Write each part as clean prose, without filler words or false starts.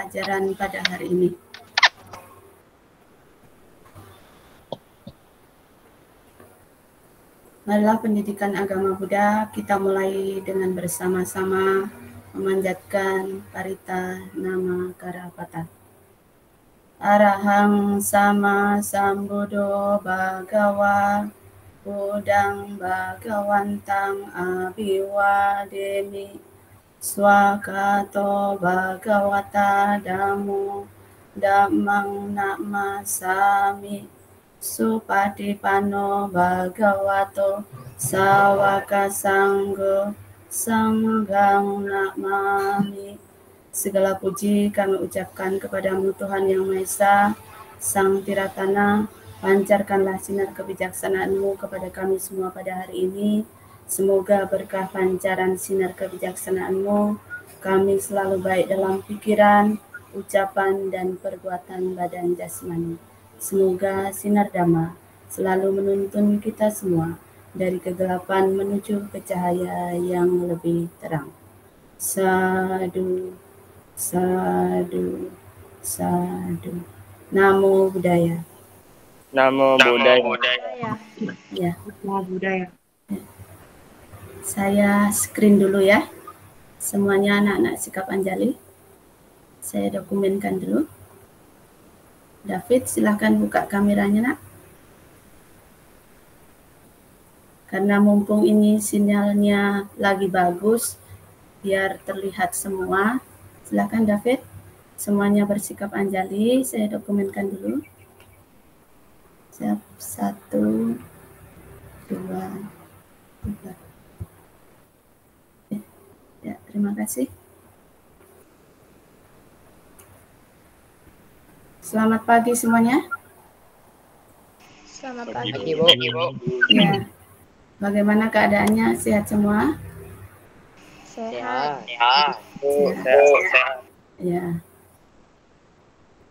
pembelajaran pada hari ini. Marilah pendidikan agama Buddha kita mulai dengan bersama-sama memanjatkan parita nama Karapata. Arahang sama sambuddho bhagawa Buddhang bhagawantang abhiwademi swakato bhagawata dhammo dhammang namasami supatipanno bhagavato sawaka sanggo sanghang namami. Segala puji kami ucapkan kepadamu Tuhan Yang Maha Esa, Sang Tiratana. Pancarkanlah sinar kebijaksanaan-Mu kepada kami semua pada hari ini. Semoga berkah pancaran sinar kebijaksanaan-Mu, kami selalu baik dalam pikiran, ucapan, dan perbuatan badan jasmani. Semoga sinar Dhamma selalu menuntun kita semua dari kegelapan menuju ke cahaya yang lebih terang. Sadu, sadu, sadu. Namo Buddhaya. Namo Buddhaya. Ya. Namo Buddhaya. Saya screen dulu ya. Semuanya anak-anak sikap Anjali. Saya dokumenkan dulu. David, silahkan buka kameranya, nak. Karena mumpung ini sinyalnya lagi bagus, biar terlihat semua. Silahkan David. Semuanya bersikap Anjali. Saya dokumenkan dulu. Siap, 1, 2, 3. Ya, terima kasih. Selamat pagi semuanya. Selamat pagi, Bu. Ya. Bagaimana keadaannya? Sehat semua? Sehat. Sehat. Ya.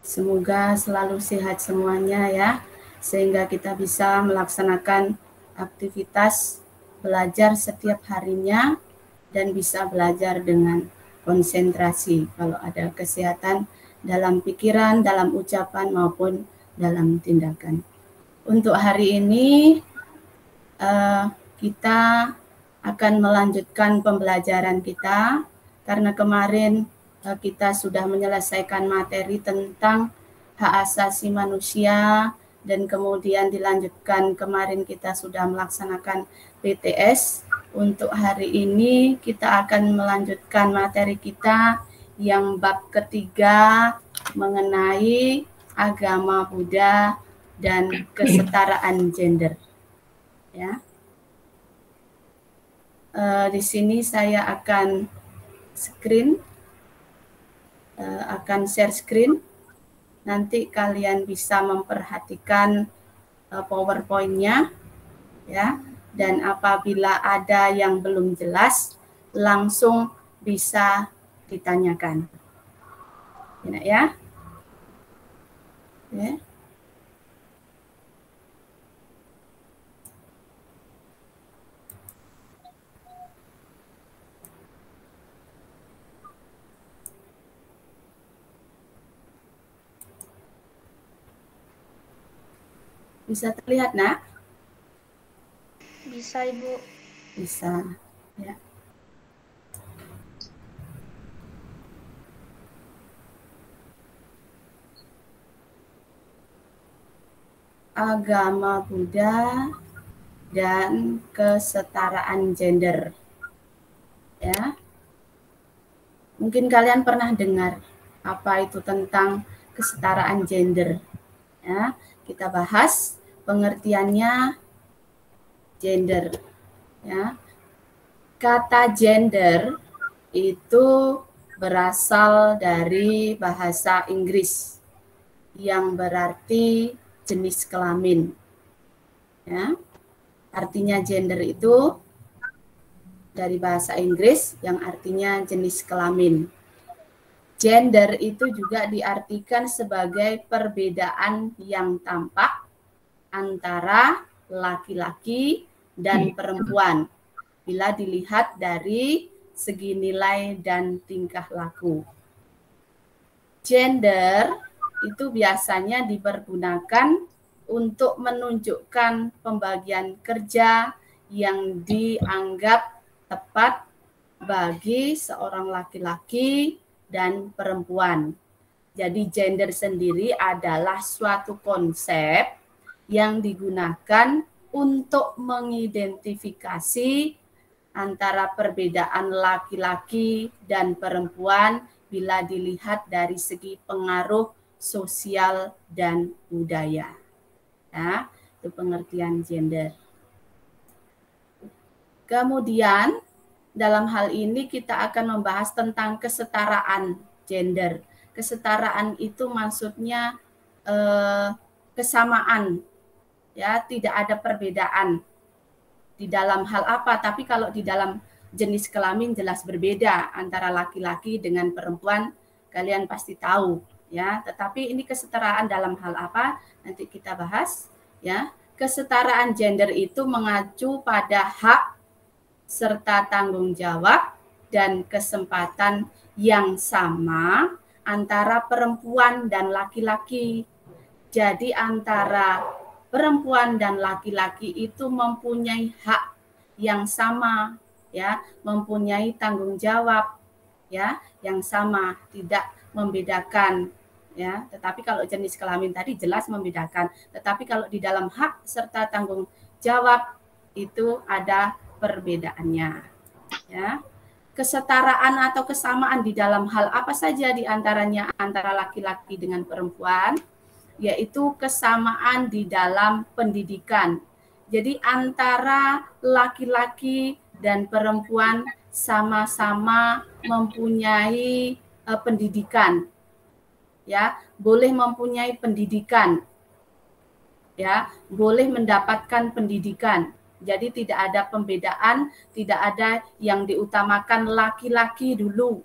Semoga selalu sehat semuanya ya, sehingga kita bisa melaksanakan aktivitas belajar setiap harinya dan bisa belajar dengan konsentrasi kalau ada kesehatan dalam pikiran, dalam ucapan maupun dalam tindakan. Untuk hari ini kita akan melanjutkan pembelajaran kita karena kemarin kita sudah menyelesaikan materi tentang hak asasi manusia dan kemudian dilanjutkan kemarin kita sudah melaksanakan PTS. Untuk hari ini kita akan melanjutkan materi kita yang bab ketiga mengenai agama Buddha dan kesetaraan gender. Ya. Di sini saya akan share screen. Nanti kalian bisa memperhatikan PowerPoint-nya, ya. Dan apabila ada yang belum jelas, langsung bisa ditanyakan. Enak ya? Ya. Bisa terlihat, nak? Bisa, Ibu. Bisa, ya. Agama Buddha dan kesetaraan gender. Ya. Mungkin kalian pernah dengar apa itu tentang kesetaraan gender. Ya, kita bahas pengertiannya gender. Ya. Kata gender itu berasal dari bahasa Inggris yang berarti jenis kelamin. Ya. Artinya gender itu dari bahasa Inggris yang artinya jenis kelamin. Gender itu juga diartikan sebagai perbedaan yang tampak antara laki-laki dan perempuan bila dilihat dari segi nilai dan tingkah laku. Gender itu biasanya dipergunakan untuk menunjukkan pembagian kerja yang dianggap tepat bagi seorang laki-laki dan perempuan. Jadi gender sendiri adalah suatu konsep yang digunakan untuk mengidentifikasi antara perbedaan laki-laki dan perempuan bila dilihat dari segi pengaruh sosial dan budaya. Ya, itu pengertian gender. Kemudian dalam hal ini kita akan membahas tentang kesetaraan gender. Kesetaraan itu maksudnya kesamaan, ya, tidak ada perbedaan di dalam hal apa, tapi kalau di dalam jenis kelamin jelas berbeda antara laki-laki dengan perempuan, kalian pasti tahu, ya. Tetapi ini kesetaraan dalam hal apa? Nanti kita bahas, ya. Kesetaraan gender itu mengacu pada hak serta tanggung jawab dan kesempatan yang sama antara perempuan dan laki-laki. Jadi antara perempuan dan laki-laki itu mempunyai hak yang sama, ya, mempunyai tanggung jawab, ya, yang sama, tidak membedakan, ya. Tetapi kalau jenis kelamin tadi jelas membedakan. Tetapi kalau di dalam hak serta tanggung jawab itu ada perbedaannya, ya. Kesetaraan atau kesamaan di dalam hal apa saja di antaranya antara laki-laki dengan perempuan, yaitu kesamaan di dalam pendidikan. Jadi antara laki-laki dan perempuan sama-sama mempunyai pendidikan, ya, boleh mempunyai pendidikan, ya, boleh mendapatkan pendidikan. Jadi tidak ada pembedaan, tidak ada yang diutamakan laki-laki dulu,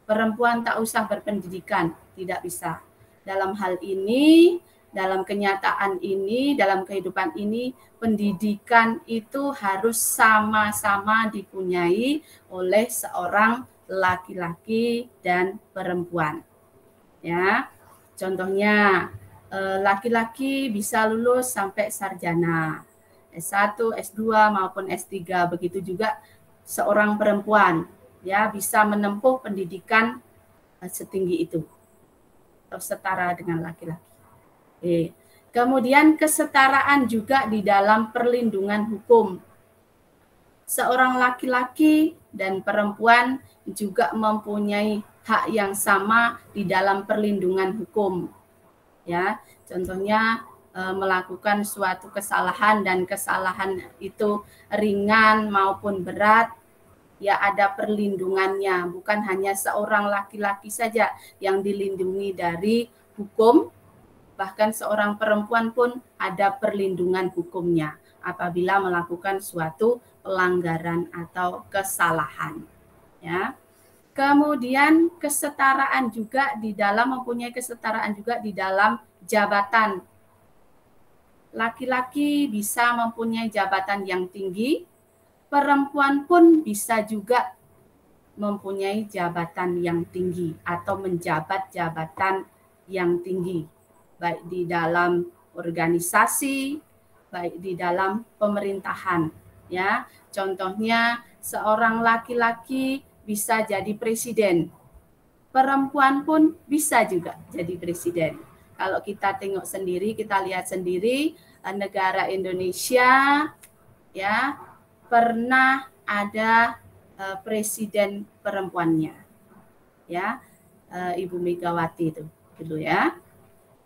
perempuan tak usah berpendidikan, tidak bisa. Dalam hal ini, dalam kenyataan ini, dalam kehidupan ini, pendidikan itu harus sama-sama dipunyai oleh seorang laki-laki dan perempuan. Ya, contohnya laki-laki bisa lulus sampai sarjana, S1, S2 maupun S3, begitu juga seorang perempuan, ya, bisa menempuh pendidikan setinggi itu atau setara dengan laki-laki. Kemudian kesetaraan juga di dalam perlindungan hukum. Seorang laki-laki dan perempuan juga mempunyai hak yang sama di dalam perlindungan hukum. Ya, contohnya melakukan suatu kesalahan dan kesalahan itu ringan maupun berat, ya ada perlindungannya. Bukan hanya seorang laki-laki saja yang dilindungi dari hukum, bahkan seorang perempuan pun ada perlindungan hukumnya apabila melakukan suatu pelanggaran atau kesalahan. Ya. Kemudian kesetaraan juga di dalam mempunyai kesetaraan juga di dalam jabatan. Laki-laki bisa mempunyai jabatan yang tinggi, perempuan pun bisa juga mempunyai jabatan yang tinggi atau menjabat jabatan yang tinggi, baik di dalam organisasi, baik di dalam pemerintahan. Ya, contohnya seorang laki-laki bisa jadi presiden, perempuan pun bisa juga jadi presiden. Kalau kita tengok sendiri, kita lihat sendiri, negara Indonesia, ya, pernah ada presiden perempuannya, ya, Ibu Megawati itu dulu, ya.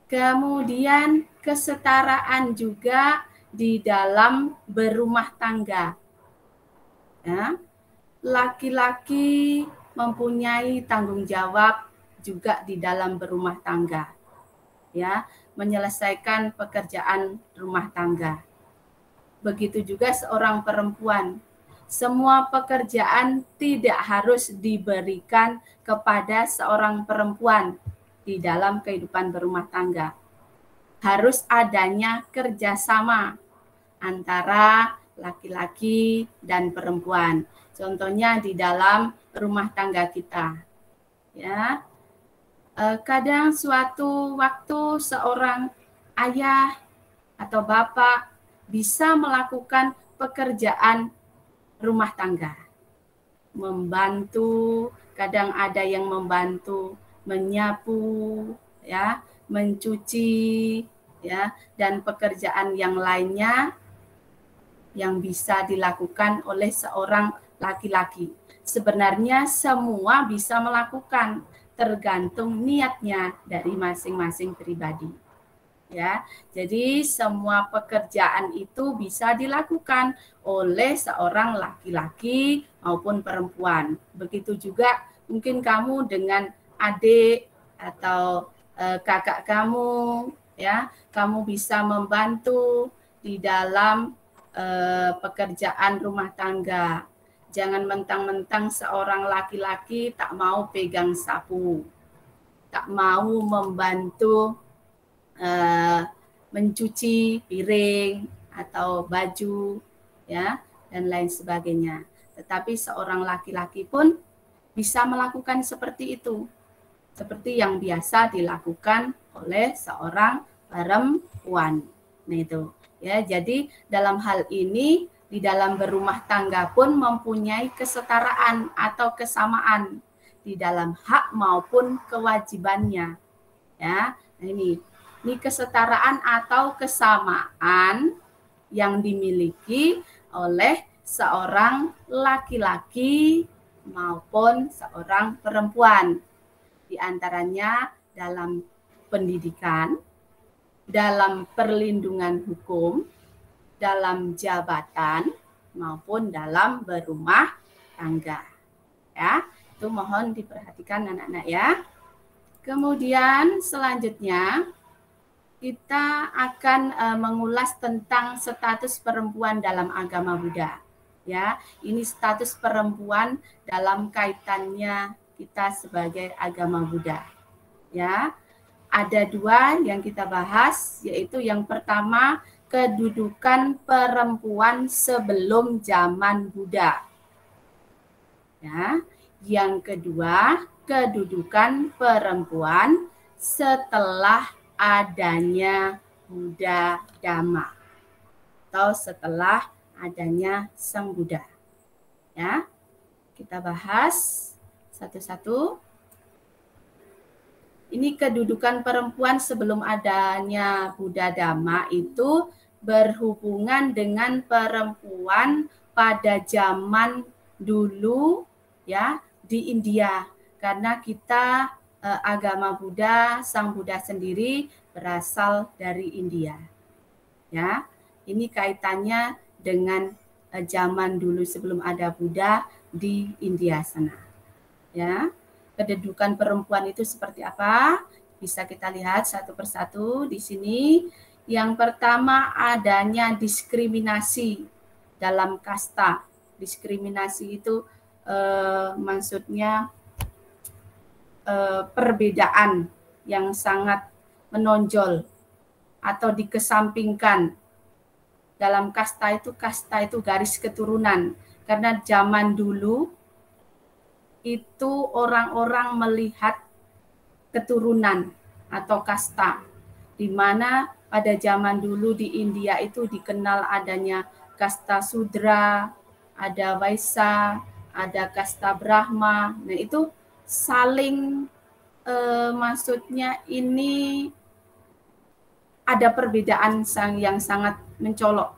Kemudian kesetaraan juga di dalam berumah tangga, ya. Laki-laki mempunyai tanggung jawab juga di dalam berumah tangga, ya, menyelesaikan pekerjaan rumah tangga. Begitu juga seorang perempuan. Semua pekerjaan tidak harus diberikan kepada seorang perempuan di dalam kehidupan berumah tangga. Harus adanya kerjasama antara laki-laki dan perempuan. Contohnya di dalam rumah tangga kita, ya. Kadang suatu waktu seorang ayah atau bapak bisa melakukan pekerjaan rumah tangga, membantu, kadang ada yang membantu menyapu, ya, mencuci, ya, dan pekerjaan yang lainnya yang bisa dilakukan oleh seorang laki-laki. Sebenarnya semua bisa melakukan, tergantung niatnya dari masing-masing pribadi. Ya, jadi semua pekerjaan itu bisa dilakukan oleh seorang laki-laki maupun perempuan. Begitu juga mungkin kamu dengan adik atau kakak kamu, ya, kamu bisa membantu di dalam pekerjaan rumah tangga. Jangan mentang-mentang seorang laki-laki tak mau pegang sapu, tak mau membantu mencuci piring atau baju, ya, dan lain sebagainya. Tetapi seorang laki-laki pun bisa melakukan seperti itu, seperti yang biasa dilakukan oleh seorang perempuan. Nah itu, ya. Jadi dalam hal ini di dalam berumah tangga pun mempunyai kesetaraan atau kesamaan di dalam hak maupun kewajibannya, ya. Nah, ini kesetaraan atau kesamaan yang dimiliki oleh seorang laki-laki maupun seorang perempuan. Di antaranya dalam pendidikan, dalam perlindungan hukum, dalam jabatan, maupun dalam berumah tangga. Ya, itu mohon diperhatikan anak-anak ya. Kemudian selanjutnya kita akan mengulas tentang status perempuan dalam agama Buddha. Ya, ini status perempuan dalam kaitannya kita sebagai agama Buddha. Ya, ada dua yang kita bahas, yaitu yang pertama kedudukan perempuan sebelum zaman Buddha. Ya, yang kedua kedudukan perempuan setelah adanya Buddha Dhamma atau setelah adanya Sang Buddha. Ya, kita bahas satu-satu. Ini kedudukan perempuan sebelum adanya Buddha Dhamma itu berhubungan dengan perempuan pada zaman dulu, ya, di India, karena kita agama Buddha, Sang Buddha sendiri berasal dari India. Ya, ini kaitannya dengan zaman dulu sebelum ada Buddha di India sana. Ya, kedudukan perempuan itu seperti apa? Bisa kita lihat satu persatu di sini. Yang pertama adanya diskriminasi dalam kasta. Diskriminasi itu maksudnya perbedaan yang sangat menonjol atau dikesampingkan. Dalam kasta itu garis keturunan. Karena zaman dulu itu orang-orang melihat keturunan atau kasta, di mana pada zaman dulu di India itu dikenal adanya kasta Sudra, ada Vaisya, ada kasta Brahma. Nah itu saling maksudnya ini ada perbedaan yang sangat mencolok,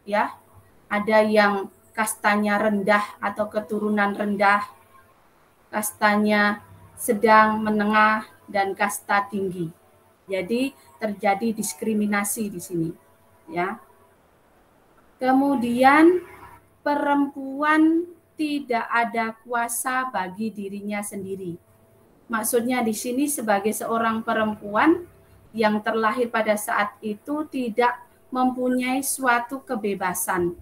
ya. Ada yang kastanya rendah atau keturunan rendah, kastanya sedang, menengah, dan kasta tinggi. Jadi terjadi diskriminasi di sini, ya. Kemudian perempuan tidak ada kuasa bagi dirinya sendiri. Maksudnya di sini sebagai seorang perempuan yang terlahir pada saat itu tidak mempunyai suatu kebebasan.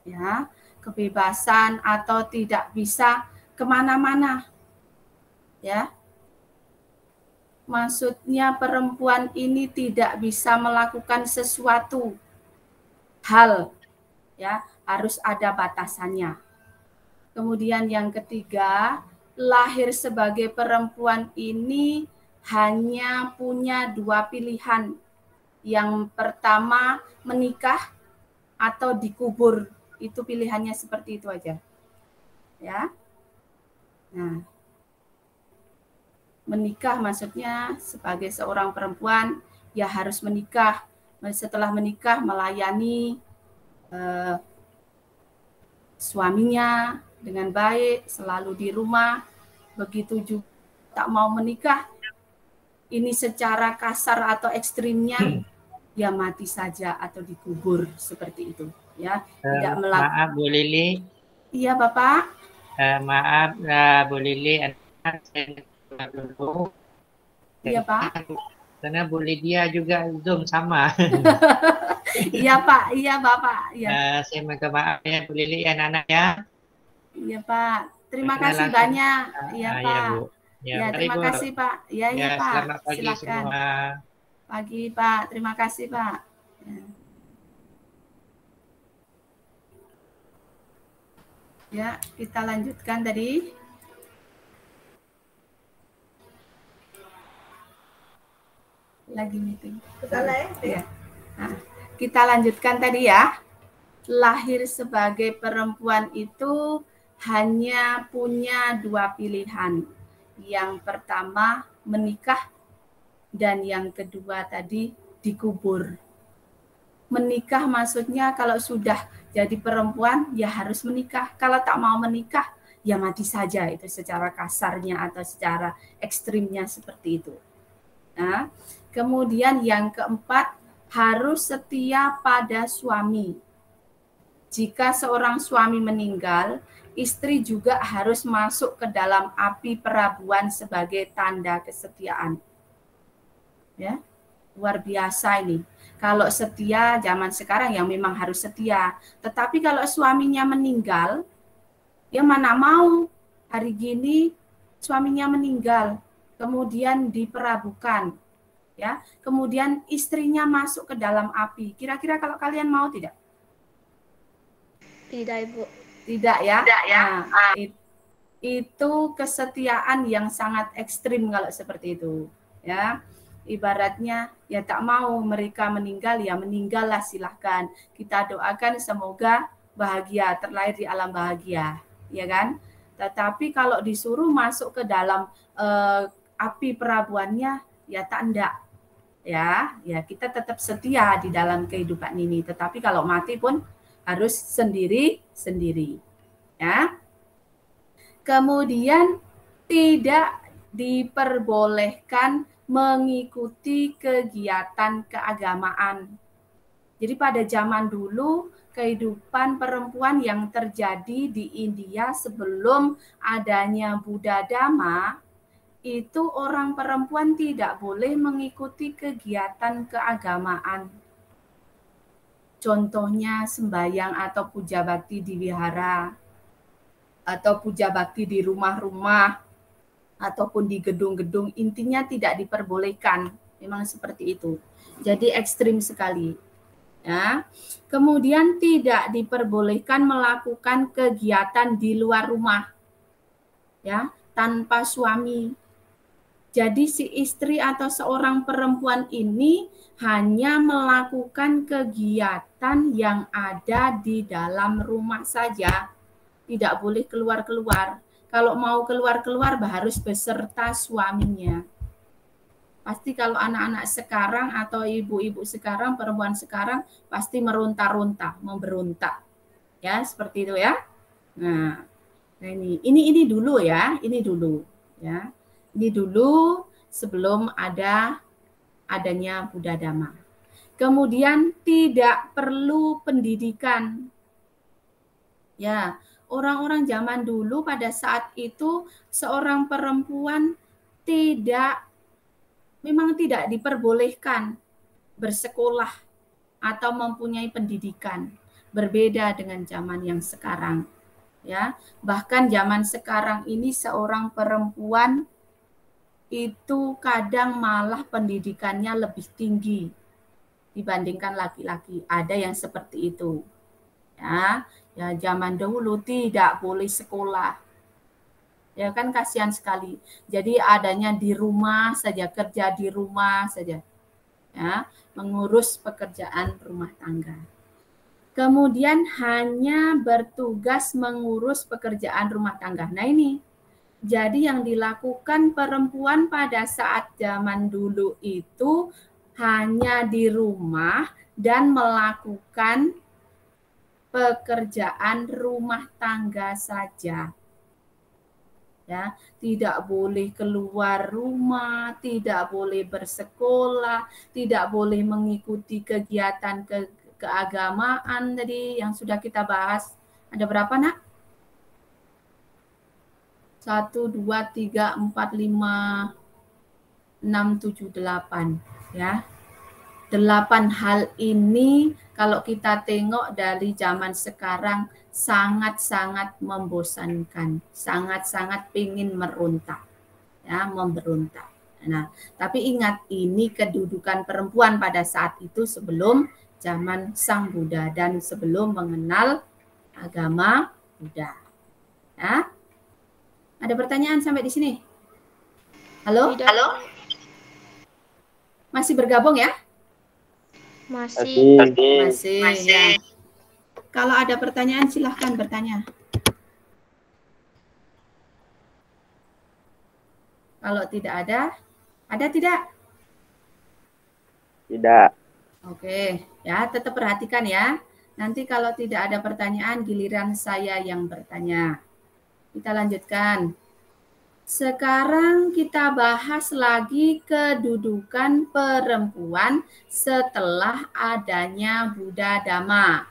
Ya, kebebasan atau tidak bisa kemana-mana, ya. Maksudnya perempuan ini tidak bisa melakukan sesuatu hal, ya, harus ada batasannya. Kemudian yang ketiga, lahir sebagai perempuan ini hanya punya dua pilihan. Yang pertama menikah atau dikubur. Itu pilihannya seperti itu aja. Ya. Nah, menikah maksudnya sebagai seorang perempuan ya harus menikah. Setelah menikah melayani suaminya dengan baik, selalu di rumah. Begitu juga tak mau menikah, ini secara kasar atau ekstrimnya ya mati saja atau dikubur seperti itu ya. Tidak Maaf Bu Lili. Iya Bapak. Maaf Bu Lili, anak saya dulu. Iya Pak. Karena Bu Lydia juga Zoom sama. Iya Pak, iya Bapak. Ya. Saya minta maaf ya Bu Lili, anak-anak ya. Iya Pak. Terima kasih banyak. Iya Pak. Ya, Bu. Ya, terima kasih Pak. Ya, ya Pak. Selamat pagi Silakan. semua. Pagi Pak. Terima kasih Pak. Ya, kita lanjutkan tadi. Lagi meeting. Ya. Nah, kita lanjutkan tadi ya. Lahir sebagai perempuan itu hanya punya dua pilihan. Yang pertama menikah dan yang kedua tadi dikubur. Menikah maksudnya kalau sudah jadi perempuan ya harus menikah. Kalau tak mau menikah ya mati saja, itu secara kasarnya atau secara ekstrimnya seperti itu. Nah, kemudian yang keempat harus setia pada suami. Jika seorang suami meninggal, istri juga harus masuk ke dalam api perabuan sebagai tanda kesetiaan. Ya, luar biasa ini. Kalau setia zaman sekarang yang memang harus setia. Tetapi kalau suaminya meninggal, ya mana mau hari gini suaminya meninggal, kemudian diperabukan, ya, kemudian istrinya masuk ke dalam api. Kira-kira kalau kalian mau tidak? Tidak, Ibu. Tidak ya. Tidak ya. Nah, itu kesetiaan yang sangat ekstrim kalau seperti itu, ya. Ibaratnya ya tak mau mereka meninggal ya meninggallah, silahkan. Kita doakan semoga bahagia, terlahir di alam bahagia, ya kan? Tetapi kalau disuruh masuk ke dalam api perabuannya ya tak enggak. Ya kita tetap setia di dalam kehidupan ini. Tetapi kalau mati pun harus sendiri-sendiri. Ya. Kemudian tidak diperbolehkan mengikuti kegiatan keagamaan. Jadi pada zaman dulu kehidupan perempuan yang terjadi di India sebelum adanya Buddha Dhamma, itu orang perempuan tidak boleh mengikuti kegiatan keagamaan. Contohnya sembahyang atau puja bakti di wihara, atau puja bakti di rumah-rumah, ataupun di gedung-gedung, intinya tidak diperbolehkan. Memang seperti itu. Jadi ekstrim sekali. Ya. Kemudian tidak diperbolehkan melakukan kegiatan di luar rumah, ya, tanpa suami. Jadi si istri atau seorang perempuan ini hanya melakukan kegiatan yang ada di dalam rumah saja, tidak boleh keluar-keluar. Kalau mau keluar-keluar harus beserta suaminya. Pasti kalau anak-anak sekarang atau ibu-ibu sekarang, perempuan sekarang pasti meronta-ronta, memberontak. Ya, seperti itu ya. Nah ini dulu ya, ini dulu ya. Ini dulu sebelum adanya Buddha Dhamma. Kemudian tidak perlu pendidikan. Ya, orang-orang zaman dulu pada saat itu seorang perempuan memang tidak diperbolehkan bersekolah atau mempunyai pendidikan, berbeda dengan zaman yang sekarang. Ya, bahkan zaman sekarang ini seorang perempuan itu kadang malah pendidikannya lebih tinggi dibandingkan laki-laki. Ada yang seperti itu. Ya, zaman dahulu tidak boleh sekolah. Ya kan kasihan sekali. Jadi adanya di rumah saja, kerja di rumah saja. Ya, mengurus pekerjaan rumah tangga. Kemudian hanya bertugas mengurus pekerjaan rumah tangga. Nah ini, jadi yang dilakukan perempuan pada saat zaman dulu itu hanya di rumah dan melakukan pekerjaan rumah tangga saja. Ya, tidak boleh keluar rumah, tidak boleh bersekolah, tidak boleh mengikuti kegiatan keagamaan tadi yang sudah kita bahas. Ada berapa, Nak? 1, 2, 3, 4, 5, 6, 7, 8. Ya. 8 hal ini kalau kita tengok dari zaman sekarang sangat-sangat membosankan, sangat-sangat ingin meronta, ya, memberontak. Nah, tapi ingat ini kedudukan perempuan pada saat itu sebelum zaman Sang Buddha dan sebelum mengenal agama Buddha. Ya. Ada pertanyaan sampai di sini? Halo? Tidak. Halo? Masih bergabung ya? Masih. Masih. Ya. Kalau ada pertanyaan silahkan bertanya. Kalau tidak ada tidak? Tidak. Oke, ya tetap perhatikan ya. Nanti kalau tidak ada pertanyaan giliran saya yang bertanya. Kita lanjutkan. Sekarang kita bahas lagi kedudukan perempuan setelah adanya Buddha Dhamma.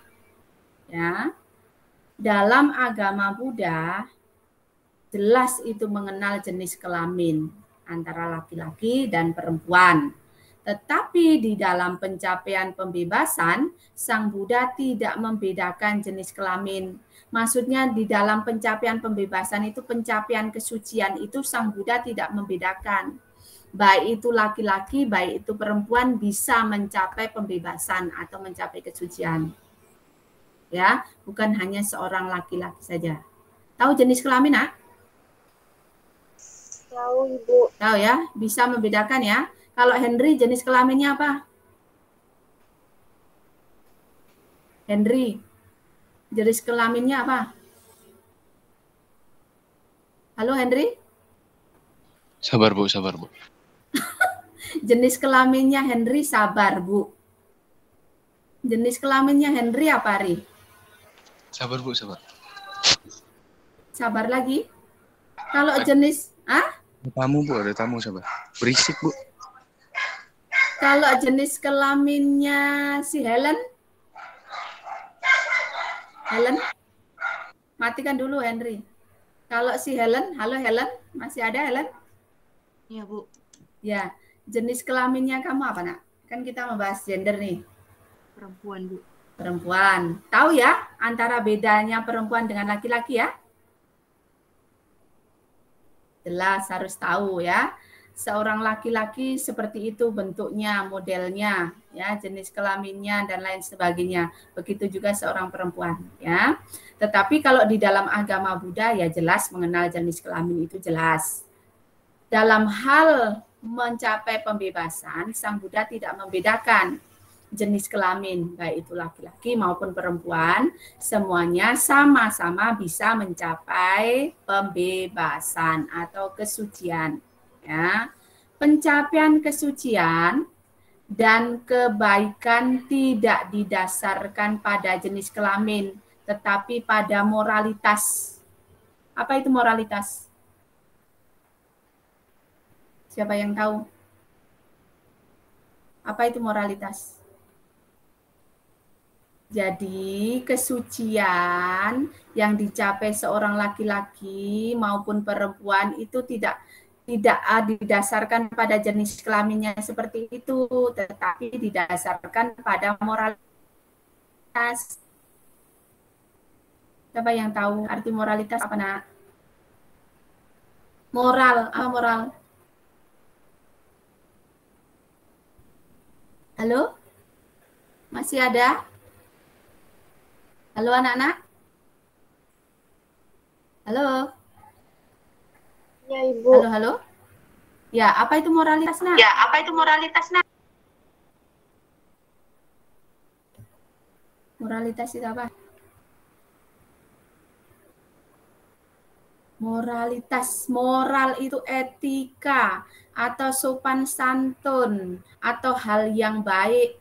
Ya. Dalam agama Buddha jelas itu mengenal jenis kelamin antara laki-laki dan perempuan. Tetapi di dalam pencapaian pembebasan, Sang Buddha tidak membedakan jenis kelamin. Maksudnya di dalam pencapaian pembebasan itu, pencapaian kesucian itu Sang Buddha tidak membedakan. Baik itu laki-laki, baik itu perempuan bisa mencapai pembebasan atau mencapai kesucian. Ya, bukan hanya seorang laki-laki saja. Tahu jenis kelamin, Nak? Tahu, Ibu. Tahu ya, bisa membedakan ya. Kalau Henry jenis kelaminnya apa? Henry, jenis kelaminnya apa? Halo Henry? Sabar Bu, sabar Bu. Jenis kelaminnya Henry sabar Bu. Jenis kelaminnya Henry apa Ri? Sabar Bu, sabar. Sabar lagi. Kalau jenis, Ada tamu Bu, ada tamu sabar. Berisik Bu. Kalau jenis kelaminnya si Helen? Helen? Matikan dulu Henry. Kalau si Helen, halo Helen, masih ada Helen? Iya, Bu. Ya, jenis kelaminnya kamu apa, Nak? Kan kita membahas gender nih. Perempuan, Bu. Perempuan. Tahu ya antara bedanya perempuan dengan laki-laki ya? Jelas harus tahu ya. Seorang laki-laki seperti itu bentuknya, modelnya, ya, jenis kelaminnya dan lain sebagainya. Begitu juga seorang perempuan, ya. Tetapi kalau di dalam agama Buddha ya jelas mengenal jenis kelamin itu jelas. Dalam hal mencapai pembebasan, Sang Buddha tidak membedakan jenis kelamin, baik itu laki-laki maupun perempuan, semuanya sama-sama bisa mencapai pembebasan atau kesucian. Ya, pencapaian kesucian dan kebaikan tidak didasarkan pada jenis kelamin, tetapi pada moralitas. Apa itu moralitas? Siapa yang tahu? Apa itu moralitas? Jadi kesucian yang dicapai seorang laki-laki maupun perempuan itu tidak didasarkan pada jenis kelaminnya seperti itu, tetapi didasarkan pada moralitas. Siapa yang tahu arti moralitas apa, Nak? Moral, apa moral? Halo? Masih ada? Halo anak-anak? Halo? Ya, Ibu. Halo, halo. Ya, apa itu moralitas, Nak? Ya, apa itu moralitas, Nak? Moralitas itu apa? Moralitas, moral itu etika atau sopan santun atau hal yang baik,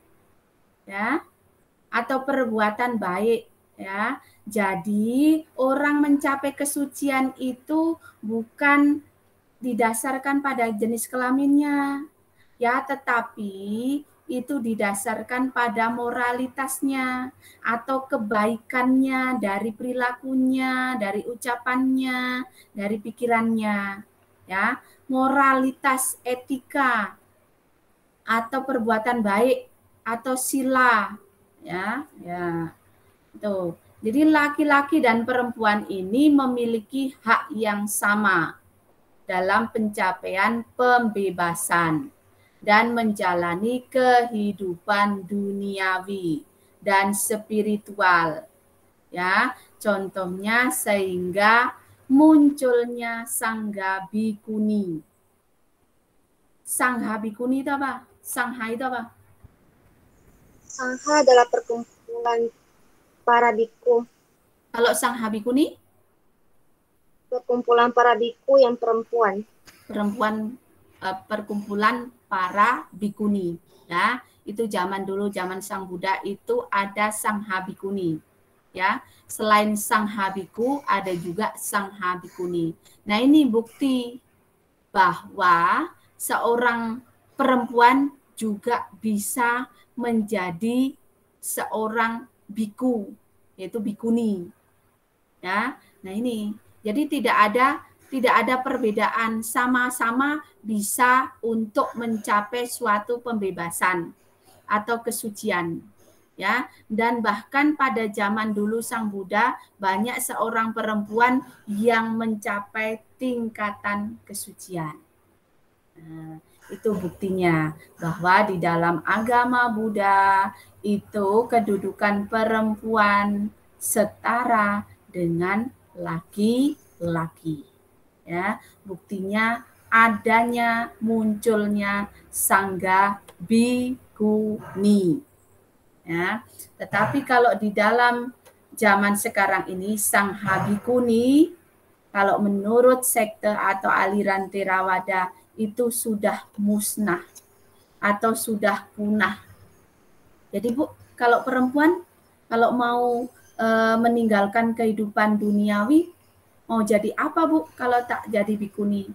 ya, atau perbuatan baik, ya. Jadi orang mencapai kesucian itu bukan didasarkan pada jenis kelaminnya, ya, tetapi itu didasarkan pada moralitasnya atau kebaikannya dari perilakunya, dari ucapannya, dari pikirannya, ya. Moralitas, etika atau perbuatan baik atau sila, ya, ya. Itu. Jadi laki-laki dan perempuan ini memiliki hak yang sama dalam pencapaian pembebasan dan menjalani kehidupan duniawi dan spiritual, ya. Contohnya sehingga munculnya Sangha Bhikkhuni. Sangha Bhikkhuni itu apa? Sangha itu apa? Sangha adalah perkumpulan para biku. Kalau Sangha Bhikkhuni? Perkumpulan para biku yang perempuan. Perkumpulan para bikuni, ya. Itu zaman dulu, zaman Sang Buddha itu ada Sangha Bhikkhuni, ya. Selain Sangha Bhikkhu ada juga Sangha Bhikkhuni. Nah, ini bukti bahwa seorang perempuan juga bisa menjadi seorang biku, yaitu bikuni, ya. Nah, ini jadi tidak ada perbedaan, sama-sama bisa untuk mencapai suatu pembebasan atau kesucian, ya. Dan bahkan pada zaman dulu Sang Buddha banyak seorang perempuan yang mencapai tingkatan kesucian. Nah, itu buktinya bahwa di dalam agama Buddha itu kedudukan perempuan setara dengan laki-laki. Ya, buktinya adanya munculnya Sangha Bhikkhuni. Ya, tetapi kalau di dalam zaman sekarang ini Sangha Bhikkhuni, kalau menurut sekte atau aliran Theravada itu sudah musnah atau sudah punah. Jadi Bu, kalau perempuan kalau mau meninggalkan kehidupan duniawi, mau jadi apa Bu kalau tak jadi bikuni?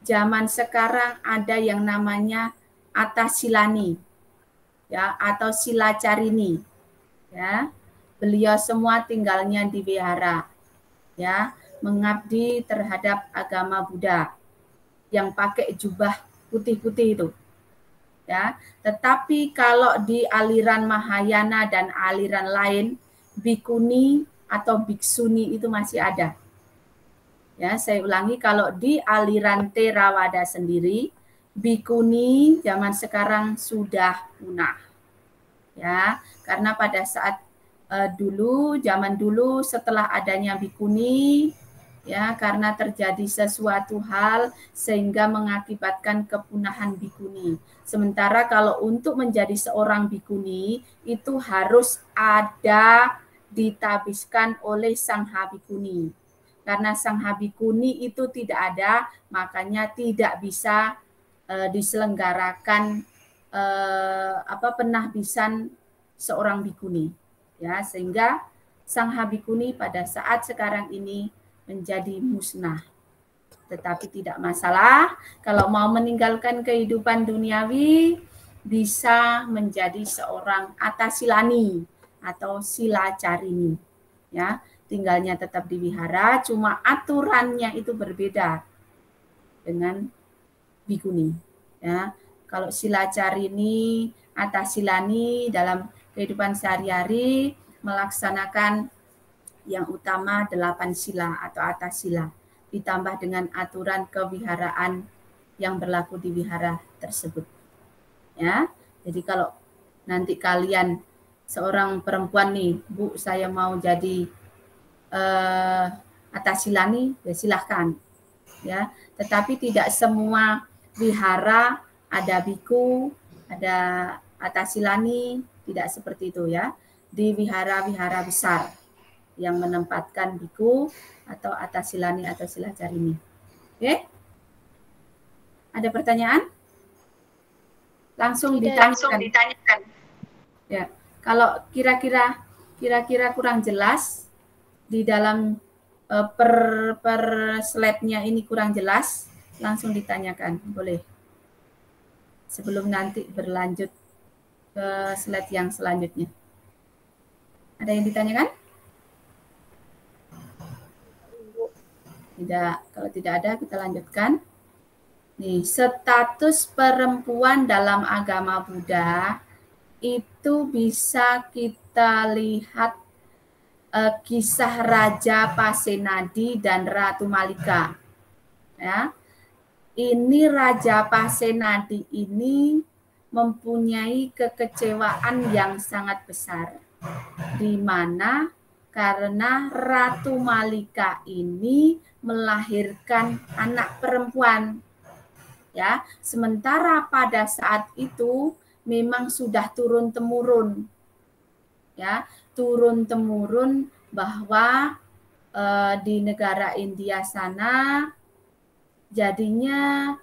Zaman sekarang ada yang namanya Atasilani, ya, atau Silacarini, ya. Beliau semua tinggalnya di wihara, ya, mengabdi terhadap agama Buddha yang pakai jubah putih-putih itu, ya. Tetapi kalau di aliran Mahayana dan aliran lain, bikuni atau biksuni itu masih ada. Ya, saya ulangi, kalau di aliran Theravada sendiri, bikuni zaman sekarang sudah punah. Ya, karena pada saat zaman dulu setelah adanya bikuni, ya, karena terjadi sesuatu hal sehingga mengakibatkan kepunahan bikuni. Sementara kalau untuk menjadi seorang bikuni itu harus ada ditabiskan oleh Sangha Bhikkhuni. Karena Sangha Bhikkhuni itu tidak ada, makanya tidak bisa diselenggarakan penahbisan seorang bikuni, ya, sehingga Sangha Bhikkhuni pada saat sekarang ini menjadi musnah. Tetapi tidak masalah, kalau mau meninggalkan kehidupan duniawi bisa menjadi seorang Atasilani atau Silacarini, ya. Tinggalnya tetap di wihara, cuma aturannya itu berbeda dengan bikuni, ya. Kalau Silacarini, Atasilani dalam kehidupan sehari-hari melaksanakan yang utama 8 sila atau atasila, ditambah dengan aturan kewiharaan yang berlaku di wihara tersebut. Ya, jadi kalau nanti kalian seorang perempuan nih, Bu, saya mau jadi atasilani, ya silahkan. ya. Tetapi tidak semua wihara ada biku, ada atasilani, tidak seperti itu ya. Di wihara-wihara besar yang menempatkan biku atau atasilani atau silacarini. Oke? Ada pertanyaan? Langsung ditanyakan. Ya, kalau kira-kira kurang jelas di dalam per slide-nya ini kurang jelas, langsung ditanyakan, boleh. Sebelum nanti berlanjut ke slide yang selanjutnya. Ada yang ditanyakan? Tidak, kalau tidak ada kita lanjutkan. Nih, status perempuan dalam agama Buddha itu bisa kita lihat kisah Raja Pasenadi dan Ratu Malika. Ya. Ini Raja Pasenadi ini mempunyai kekecewaan yang sangat besar. Di mana karena Ratu Malika ini melahirkan anak perempuan. Ya, sementara pada saat itu memang sudah turun-temurun. Ya, turun-temurun bahwa di negara India sana jadinya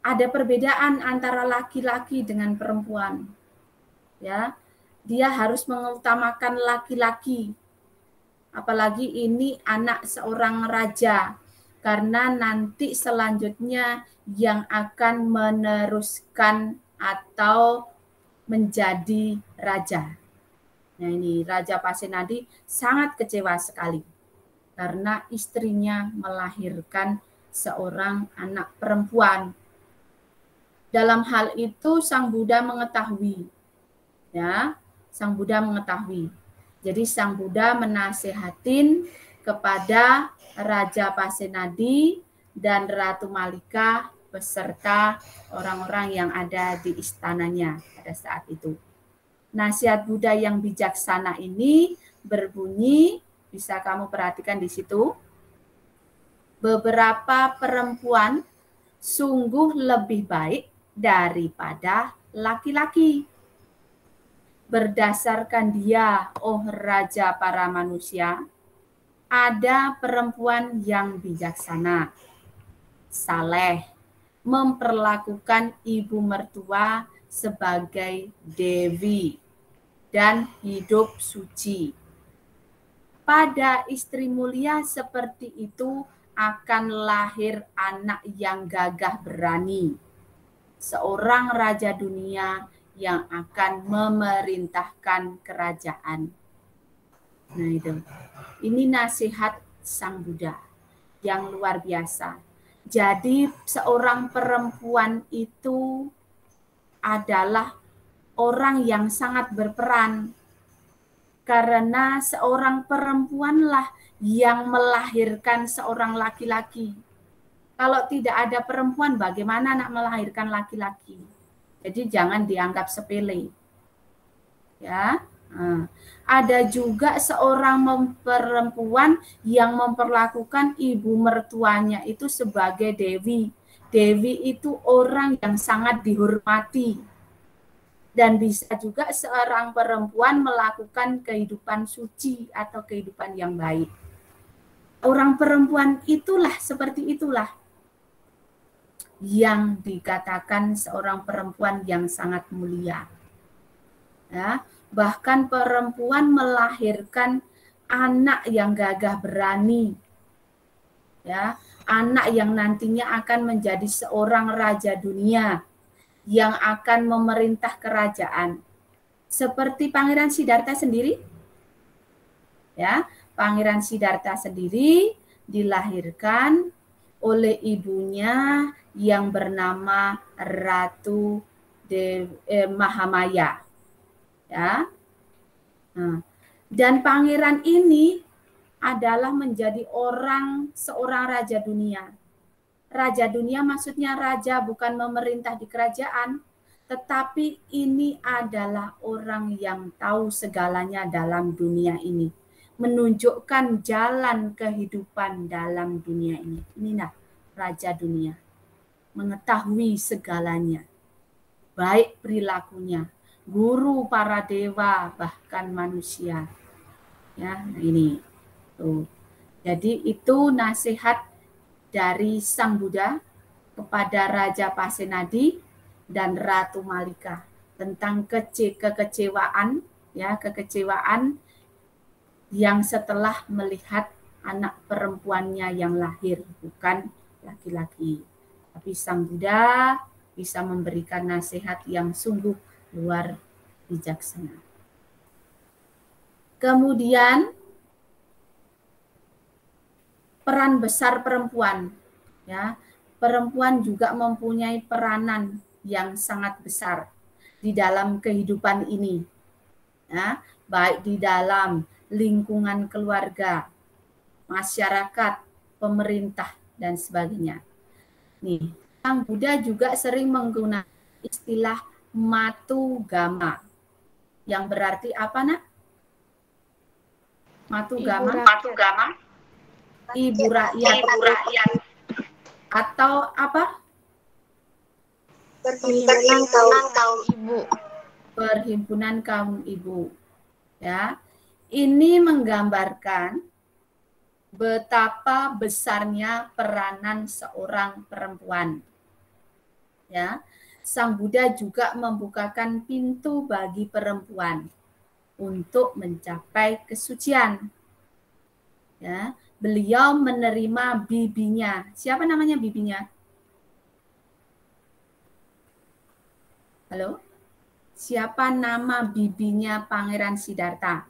ada perbedaan antara laki-laki dengan perempuan. Ya, dia harus mengutamakan laki-laki. Apalagi ini anak seorang raja. Karena nanti selanjutnya yang akan meneruskan atau menjadi raja. Nah ini Raja Pasenadi sangat kecewa sekali karena istrinya melahirkan seorang anak perempuan. Dalam hal itu Sang Buddha mengetahui, ya, Sang Buddha mengetahui. Jadi Sang Buddha menasehatin kepada Raja Pasenadi dan Ratu Malika beserta orang-orang yang ada di istananya pada saat itu. Nasihat Buddha yang bijaksana ini berbunyi, bisa kamu perhatikan di situ, beberapa perempuan sungguh lebih baik daripada laki-laki. Berdasarkan dia, oh Raja para manusia, ada perempuan yang bijaksana, saleh, memperlakukan ibu mertua sebagai dewi dan hidup suci. Pada istri mulia seperti itu akan lahir anak yang gagah berani, seorang raja dunia yang akan memerintahkan kerajaan. Nah itu, ini nasihat Sang Buddha yang luar biasa. Jadi seorang perempuan itu adalah orang yang sangat berperan. Karena seorang perempuanlah yang melahirkan seorang laki-laki. Kalau tidak ada perempuan, bagaimana nak melahirkan laki-laki? Jadi jangan dianggap sepele. Ya. Ada juga seorang perempuan yang memperlakukan ibu mertuanya itu sebagai dewi. Dewi itu orang yang sangat dihormati. Dan bisa juga seorang perempuan melakukan kehidupan suci atau kehidupan yang baik. Orang perempuan itulah, seperti itulah yang dikatakan seorang perempuan yang sangat mulia. Ya. Bahkan perempuan melahirkan anak yang gagah berani. Ya, anak yang nantinya akan menjadi seorang raja dunia yang akan memerintah kerajaan. Seperti Pangeran Siddhartha sendiri. Ya, Pangeran Siddhartha sendiri dilahirkan oleh ibunya yang bernama Ratu Mahamaya. Ya. Nah, dan pangeran ini adalah menjadi seorang raja dunia. Raja dunia maksudnya raja bukan memerintah di kerajaan, tetapi ini adalah orang yang tahu segalanya dalam dunia ini, menunjukkan jalan kehidupan dalam dunia ini. Inilah raja dunia, mengetahui segalanya, baik perilakunya, guru para dewa, bahkan manusia. Ya, nah ini tuh. Jadi itu nasihat dari Sang Buddha kepada Raja Pasenadi dan Ratu Malika tentang kekecewaan, ya, kekecewaan yang setelah melihat anak perempuannya yang lahir, bukan laki-laki. Tapi Sang Buddha bisa memberikan nasihat yang sungguh luar bijaksana. Kemudian peran besar perempuan, ya. Perempuan juga mempunyai peranan yang sangat besar di dalam kehidupan ini, ya, baik di dalam lingkungan keluarga, masyarakat, pemerintah, dan sebagainya. Nih, Sang Buddha juga sering menggunakan istilah matugama, yang berarti apa, Nak? Matugama? Ibu rakyat. Atau apa? Perhimpunan kaum ibu. Perhimpunan kaum ibu. Ya, ini menggambarkan betapa besarnya peranan seorang perempuan. Ya, Sang Buddha juga membukakan pintu bagi perempuan untuk mencapai kesucian. Ya, beliau menerima bibinya. Siapa namanya bibinya? Halo? Siapa nama bibinya Pangeran Siddhartha?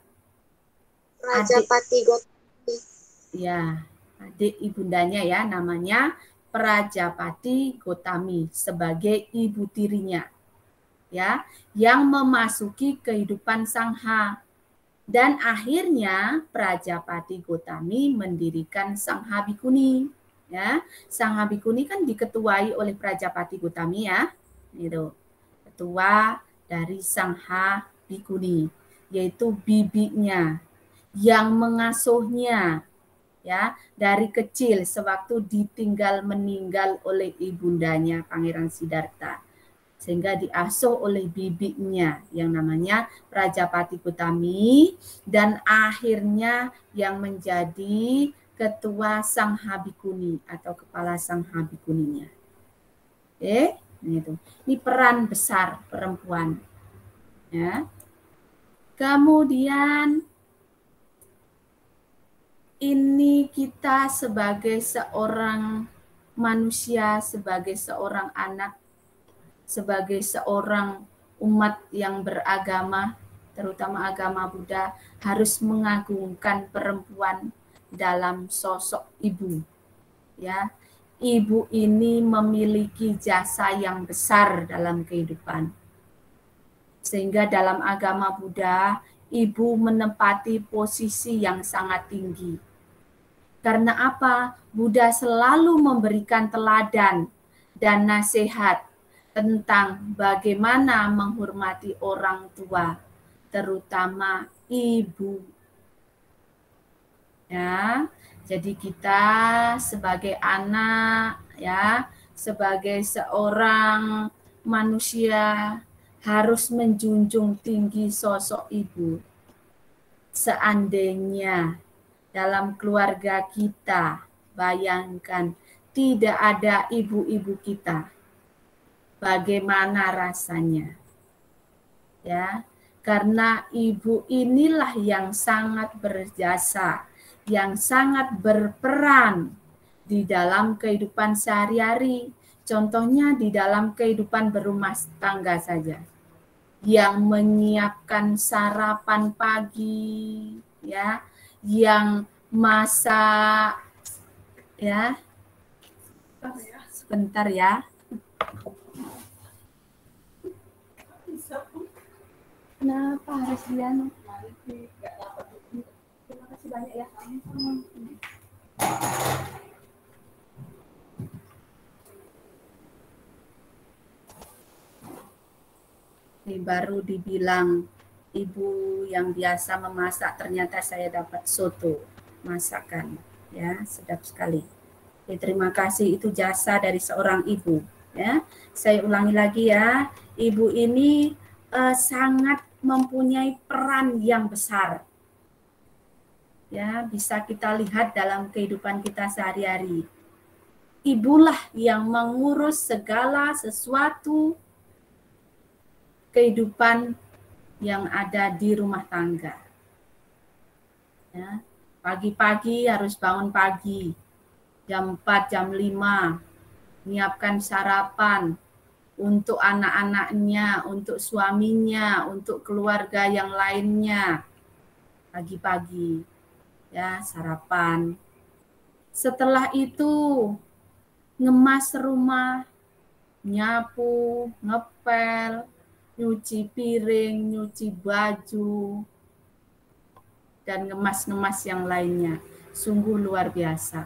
Prajapati Gotami. Ya, adik ibundanya ya, namanya Prajapati Gotami sebagai ibu tirinya. Ya, yang memasuki kehidupan Sangha. Dan akhirnya Prajapati Gotami mendirikan Sangha Bhikkhuni. Ya, Sangha Bhikkhuni kan diketuai oleh Prajapati Gotami ya. Gitu. Ketua dari Sangha Bhikkhuni, yaitu bibinya yang mengasuhnya ya dari kecil sewaktu ditinggal meninggal oleh ibundanya Pangeran Siddhartha, sehingga diasuh oleh bibinya yang namanya Prajapati Gotami dan akhirnya yang menjadi ketua Sangha Bhikkhuni atau kepala Sangha Bhikkhuninya. Itu. Ini peran besar perempuan. Ya. Kemudian ini kita sebagai seorang manusia, sebagai seorang anak, sebagai seorang umat yang beragama, terutama agama Buddha, harus mengagungkan perempuan dalam sosok ibu. Ya, ibu ini memiliki jasa yang besar dalam kehidupan. Sehingga dalam agama Buddha, ibu menempati posisi yang sangat tinggi. Karena apa? Buddha selalu memberikan teladan dan nasihat tentang bagaimana menghormati orang tua, terutama ibu. Ya, jadi kita sebagai anak, ya, sebagai seorang manusia harus menjunjung tinggi sosok ibu. Seandainya dalam keluarga kita, bayangkan tidak ada ibu-ibu kita, bagaimana rasanya? Ya, karena ibu inilah yang sangat berjasa, yang sangat berperan di dalam kehidupan sehari-hari. Contohnya di dalam kehidupan berumah tangga saja. Yang menyiapkan sarapan pagi, ya, yang masak, ya. Sebentar ya. Kenapa harus dia? Terima kasih banyak ya. Ini baru dibilang ibu yang biasa memasak, ternyata saya dapat soto masakan, ya, sedap sekali. Terima kasih, itu jasa dari seorang ibu. Ya, saya ulangi lagi ya, ibu ini sangat mempunyai peran yang besar. Ya, bisa kita lihat dalam kehidupan kita sehari-hari. Ibulah yang mengurus segala sesuatu kehidupan yang ada di rumah tangga. Ya, pagi-pagi harus bangun pagi, jam 4, jam 5, menyiapkan sarapan untuk anak-anaknya, untuk suaminya, untuk keluarga yang lainnya. Pagi-pagi, ya, sarapan. Setelah itu, ngemas rumah, nyapu, ngepel, nyuci piring, nyuci baju, dan ngemas-ngemas yang lainnya. Sungguh luar biasa.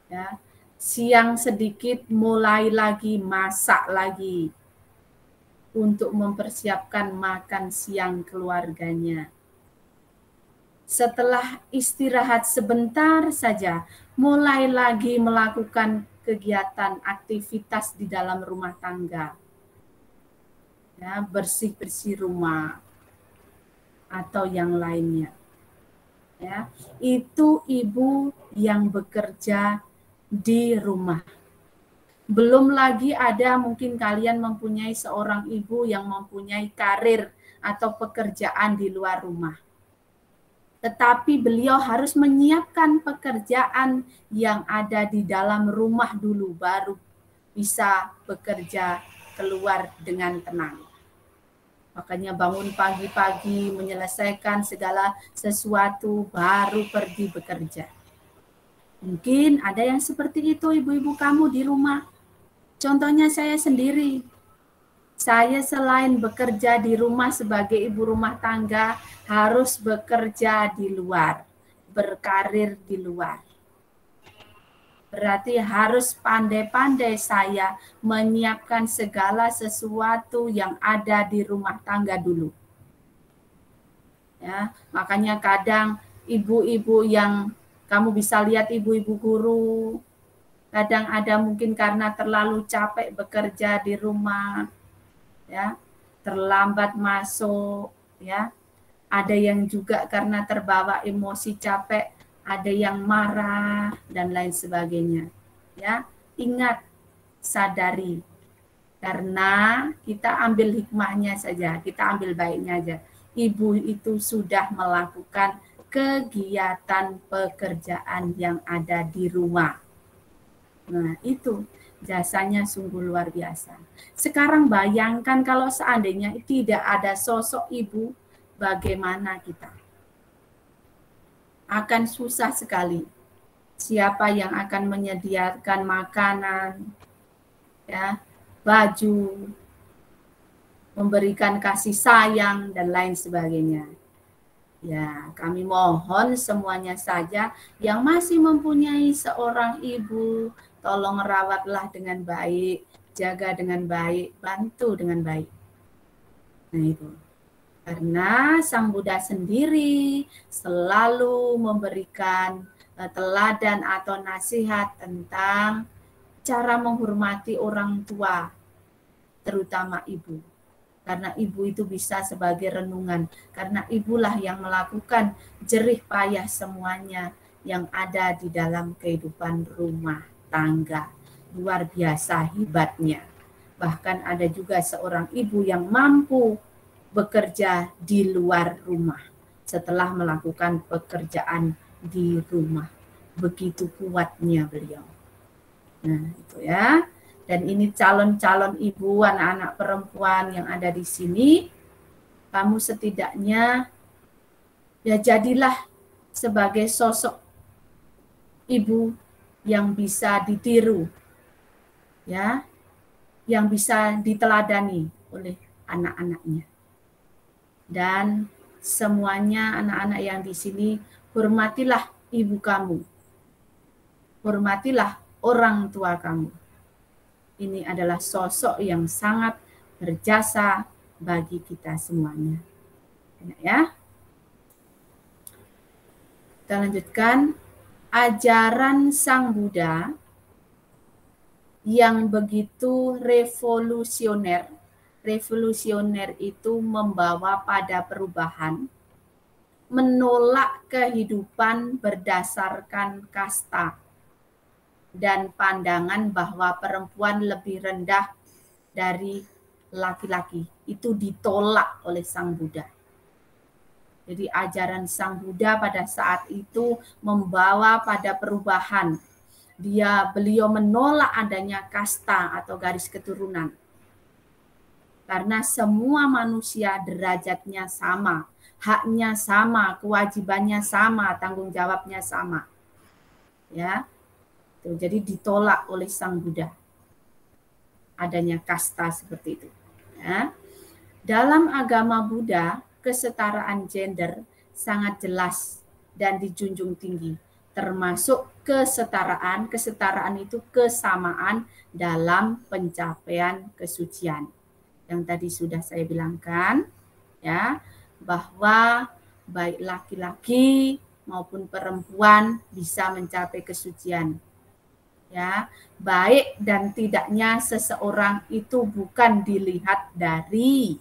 Ya, siang sedikit mulai lagi masak lagi untuk mempersiapkan makan siang keluarganya. Setelah istirahat sebentar saja, mulai lagi melakukan kegiatan aktivitas di dalam rumah tangga. Ya, bersih-bersih rumah atau yang lainnya. Ya, itu ibu yang bekerja di rumah. Belum lagi ada mungkin kalian mempunyai seorang ibu yang mempunyai karir atau pekerjaan di luar rumah. Tetapi beliau harus menyiapkan pekerjaan yang ada di dalam rumah dulu, baru bisa bekerja keluar dengan tenang. Makanya bangun pagi-pagi, menyelesaikan segala sesuatu, baru pergi bekerja. Mungkin ada yang seperti itu ibu-ibu kamu di rumah. Contohnya saya sendiri. Saya selain bekerja di rumah sebagai ibu rumah tangga, harus bekerja di luar, berkarir di luar. Berarti harus pandai-pandai saya menyiapkan segala sesuatu yang ada di rumah tangga dulu. Ya, makanya kadang ibu-ibu yang kamu bisa lihat ibu-ibu guru, kadang ada mungkin karena terlalu capek bekerja di rumah, ya, terlambat masuk, ya. Ada yang juga karena terbawa emosi capek, ada yang marah dan lain sebagainya. Ya, ingat, sadari. Karena kita ambil hikmahnya saja, kita ambil baiknya aja. Ibu itu sudah melakukan kegiatan pekerjaan yang ada di rumah. Nah, itu jasanya sungguh luar biasa. Sekarang bayangkan kalau seandainya tidak ada sosok ibu, bagaimana kita? Akan susah sekali. Siapa yang akan menyediakan makanan, ya, baju, memberikan kasih sayang, dan lain sebagainya. Ya, kami mohon semuanya saja yang masih mempunyai seorang ibu, tolong rawatlah dengan baik, jaga dengan baik, bantu dengan baik. Nah itu. Karena Sang Buddha sendiri selalu memberikan teladan atau nasihat tentang cara menghormati orang tua, terutama ibu. Karena ibu itu bisa sebagai renungan, karena ibulah yang melakukan jerih payah semuanya yang ada di dalam kehidupan rumah tangga. Luar biasa hebatnya. Bahkan ada juga seorang ibu yang mampu bekerja di luar rumah setelah melakukan pekerjaan di rumah. Begitu kuatnya beliau. Nah, itu ya. Dan ini calon-calon ibu, anak-anak perempuan yang ada di sini, kamu setidaknya ya jadilah sebagai sosok ibu yang bisa ditiru, ya, yang bisa diteladani oleh anak-anaknya. Dan semuanya anak-anak yang di sini, hormatilah ibu kamu, hormatilah orang tua kamu. Ini adalah sosok yang sangat berjasa bagi kita semuanya. Ya. Kita lanjutkan. ajaran Sang Buddha yang begitu revolusioner. Revolusioner itu membawa pada perubahan, menolak kehidupan berdasarkan kasta dan pandangan bahwa perempuan lebih rendah dari laki-laki. Itu ditolak oleh Sang Buddha. Jadi ajaran Sang Buddha pada saat itu membawa pada perubahan. Beliau menolak adanya kasta atau garis keturunan. Karena semua manusia derajatnya sama, haknya sama, kewajibannya sama, tanggung jawabnya sama. Ya. Tuh, jadi ditolak oleh Sang Buddha adanya kasta seperti itu. Ya. Dalam agama Buddha, kesetaraan gender sangat jelas dan dijunjung tinggi, termasuk kesetaraan. Kesetaraan itu kesamaan dalam pencapaian kesucian. Yang tadi sudah saya bilangkan, ya, bahwa baik laki-laki maupun perempuan bisa mencapai kesucian. Ya, baik dan tidaknya seseorang itu bukan dilihat dari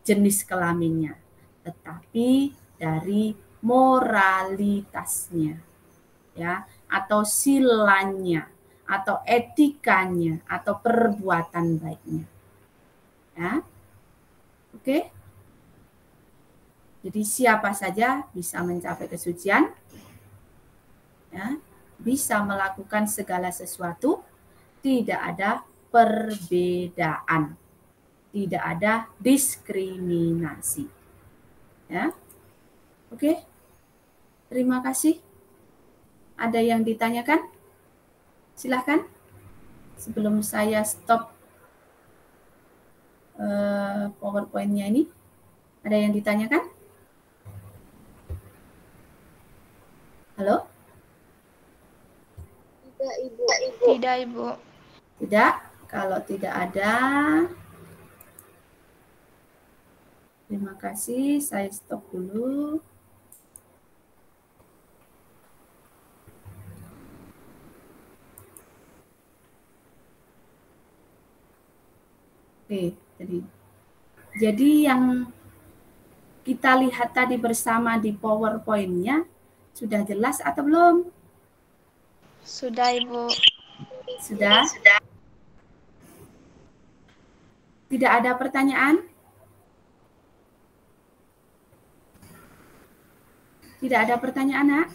jenis kelaminnya, tetapi dari moralitasnya, ya, atau silanya, atau etikanya, atau perbuatan baiknya. Ya, oke. Jadi siapa saja bisa mencapai kesucian, ya, bisa melakukan segala sesuatu, tidak ada perbedaan, tidak ada diskriminasi. Ya, oke. Terima kasih. Ada yang ditanyakan? Silahkan. Sebelum saya stop PowerPoint-nya ini, ada yang ditanyakan? Halo? Tidak, Ibu. Tidak, Ibu. Tidak. Kalau tidak ada, terima kasih. Saya stop dulu. Oke, jadi yang kita lihat tadi bersama di PowerPoint-nya sudah jelas atau belum? Sudah, Ibu. Sudah? Tidak ada pertanyaan? Tidak ada pertanyaan, Nak?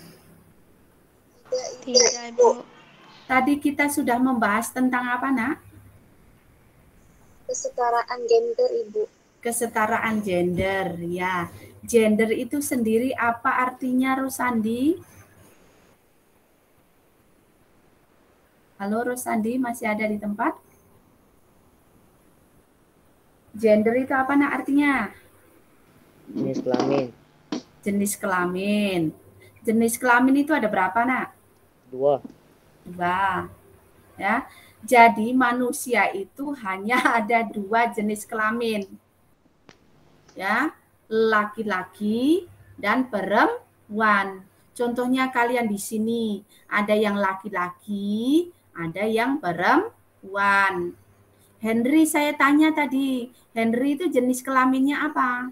Tidak, Ibu. Tadi kita sudah membahas tentang apa, Nak? Kesetaraan gender, Ibu. Kesetaraan gender, ya. Gender itu sendiri apa artinya, Rosandi? Halo, Rosandi, masih ada di tempat? Gender itu apa, Nak, artinya? Jenis kelamin. Jenis kelamin. Jenis kelamin itu ada berapa, Nak? 2. 2. Ya. Jadi manusia itu hanya ada 2 jenis kelamin. Ya, laki-laki dan perempuan. Contohnya kalian di sini, ada yang laki-laki, ada yang perempuan. Henry, saya tanya tadi, Henry itu jenis kelaminnya apa?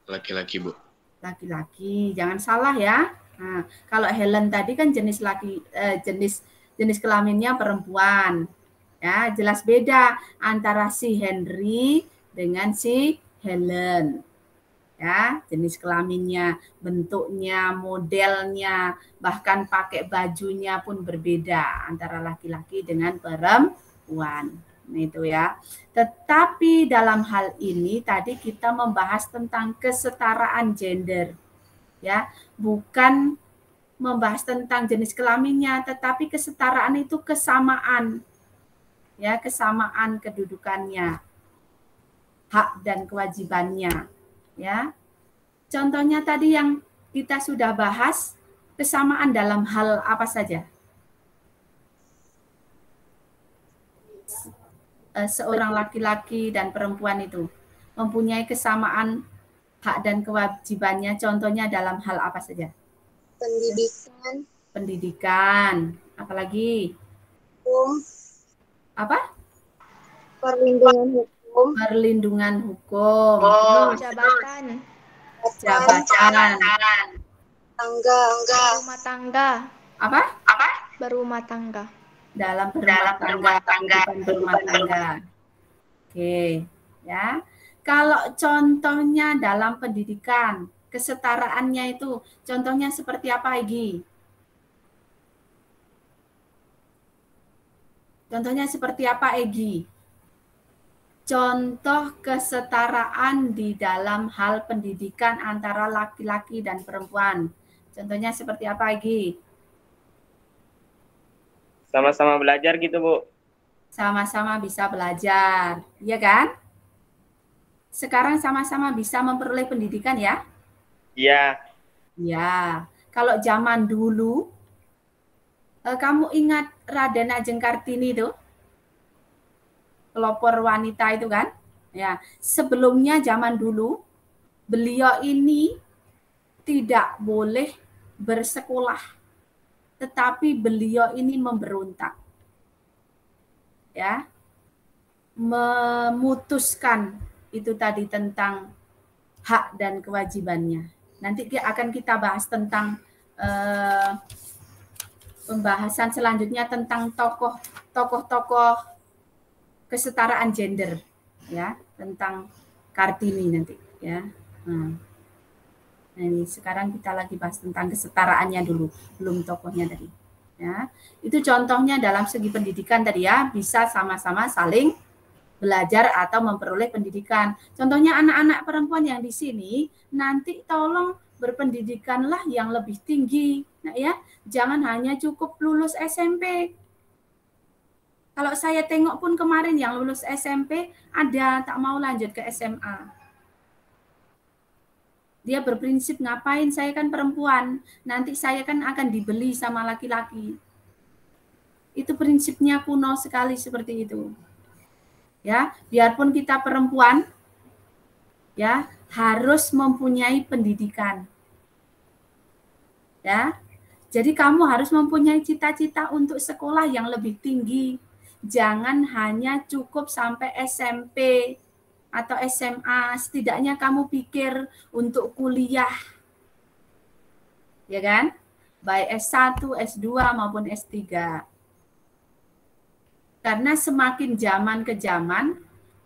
Laki-laki, Bu. Laki-laki, jangan salah ya. Nah, kalau Helen tadi kan jenis kelaminnya perempuan. Ya, jelas beda antara si Henry dengan si Helen. Ya, jenis kelaminnya, bentuknya, modelnya, bahkan pakai bajunya pun berbeda antara laki-laki dengan perempuan. Nah, itu ya. Tetapi dalam hal ini tadi kita membahas tentang kesetaraan gender. Ya, bukan membahas tentang jenis kelaminnya, tetapi kesetaraan itu kesamaan. Ya, kesamaan kedudukannya, hak dan kewajibannya. Ya, contohnya tadi yang kita sudah bahas, kesamaan dalam hal apa saja? Seorang laki-laki dan perempuan itu mempunyai kesamaan hak dan kewajibannya, contohnya dalam hal apa saja? Pendidikan, pendidikan. Apalagi? Hukum. Apa? Perlindungan hukum. Perlindungan hukum. Jabatan. Jabatan. Tangga. Rumah tangga. Apa? Berumah tangga. Dalam berumah tangga, kehidupan berumah tangga. Oke, ya. Kalau contohnya dalam pendidikan, kesetaraannya itu, contohnya seperti apa, Egi? Contohnya seperti apa, Egi? Contoh kesetaraan di dalam hal pendidikan antara laki-laki dan perempuan. Contohnya seperti apa, Egi? Sama-sama belajar gitu, Bu. Sama-sama bisa belajar, iya kan? Sekarang sama-sama bisa memperoleh pendidikan ya? Iya. Ya, kalau zaman dulu, kamu ingat Raden Ajeng Kartini itu? Pelopor wanita itu kan? Ya, sebelumnya zaman dulu, beliau ini tidak boleh bersekolah, tetapi beliau ini memberontak. Ya, memutuskan itu tadi tentang hak dan kewajibannya. Nanti akan kita bahas tentang pembahasan selanjutnya tentang tokoh-tokoh kesetaraan gender, ya, tentang Kartini nanti, ya. Nah, ini sekarang kita lagi bahas tentang kesetaraannya dulu, belum tokohnya tadi. Ya, itu contohnya dalam segi pendidikan tadi ya, bisa sama-sama saling belajar atau memperoleh pendidikan. Contohnya anak-anak perempuan yang di sini, nanti tolong berpendidikanlah yang lebih tinggi. Nah ya, jangan hanya cukup lulus SMP. Kalau saya tengok pun kemarin yang lulus SMP, ada tak mau lanjut ke SMA. Dia berprinsip ngapain, saya kan perempuan, nanti saya kan akan dibeli sama laki-laki. Itu prinsipnya kuno sekali seperti itu. Ya, biarpun kita perempuan, ya, harus mempunyai pendidikan. Ya. Jadi kamu harus mempunyai cita-cita untuk sekolah yang lebih tinggi. Jangan hanya cukup sampai SMP atau SMA, setidaknya kamu pikir untuk kuliah. Ya kan? Baik S1, S2 maupun S3. Karena semakin zaman ke zaman,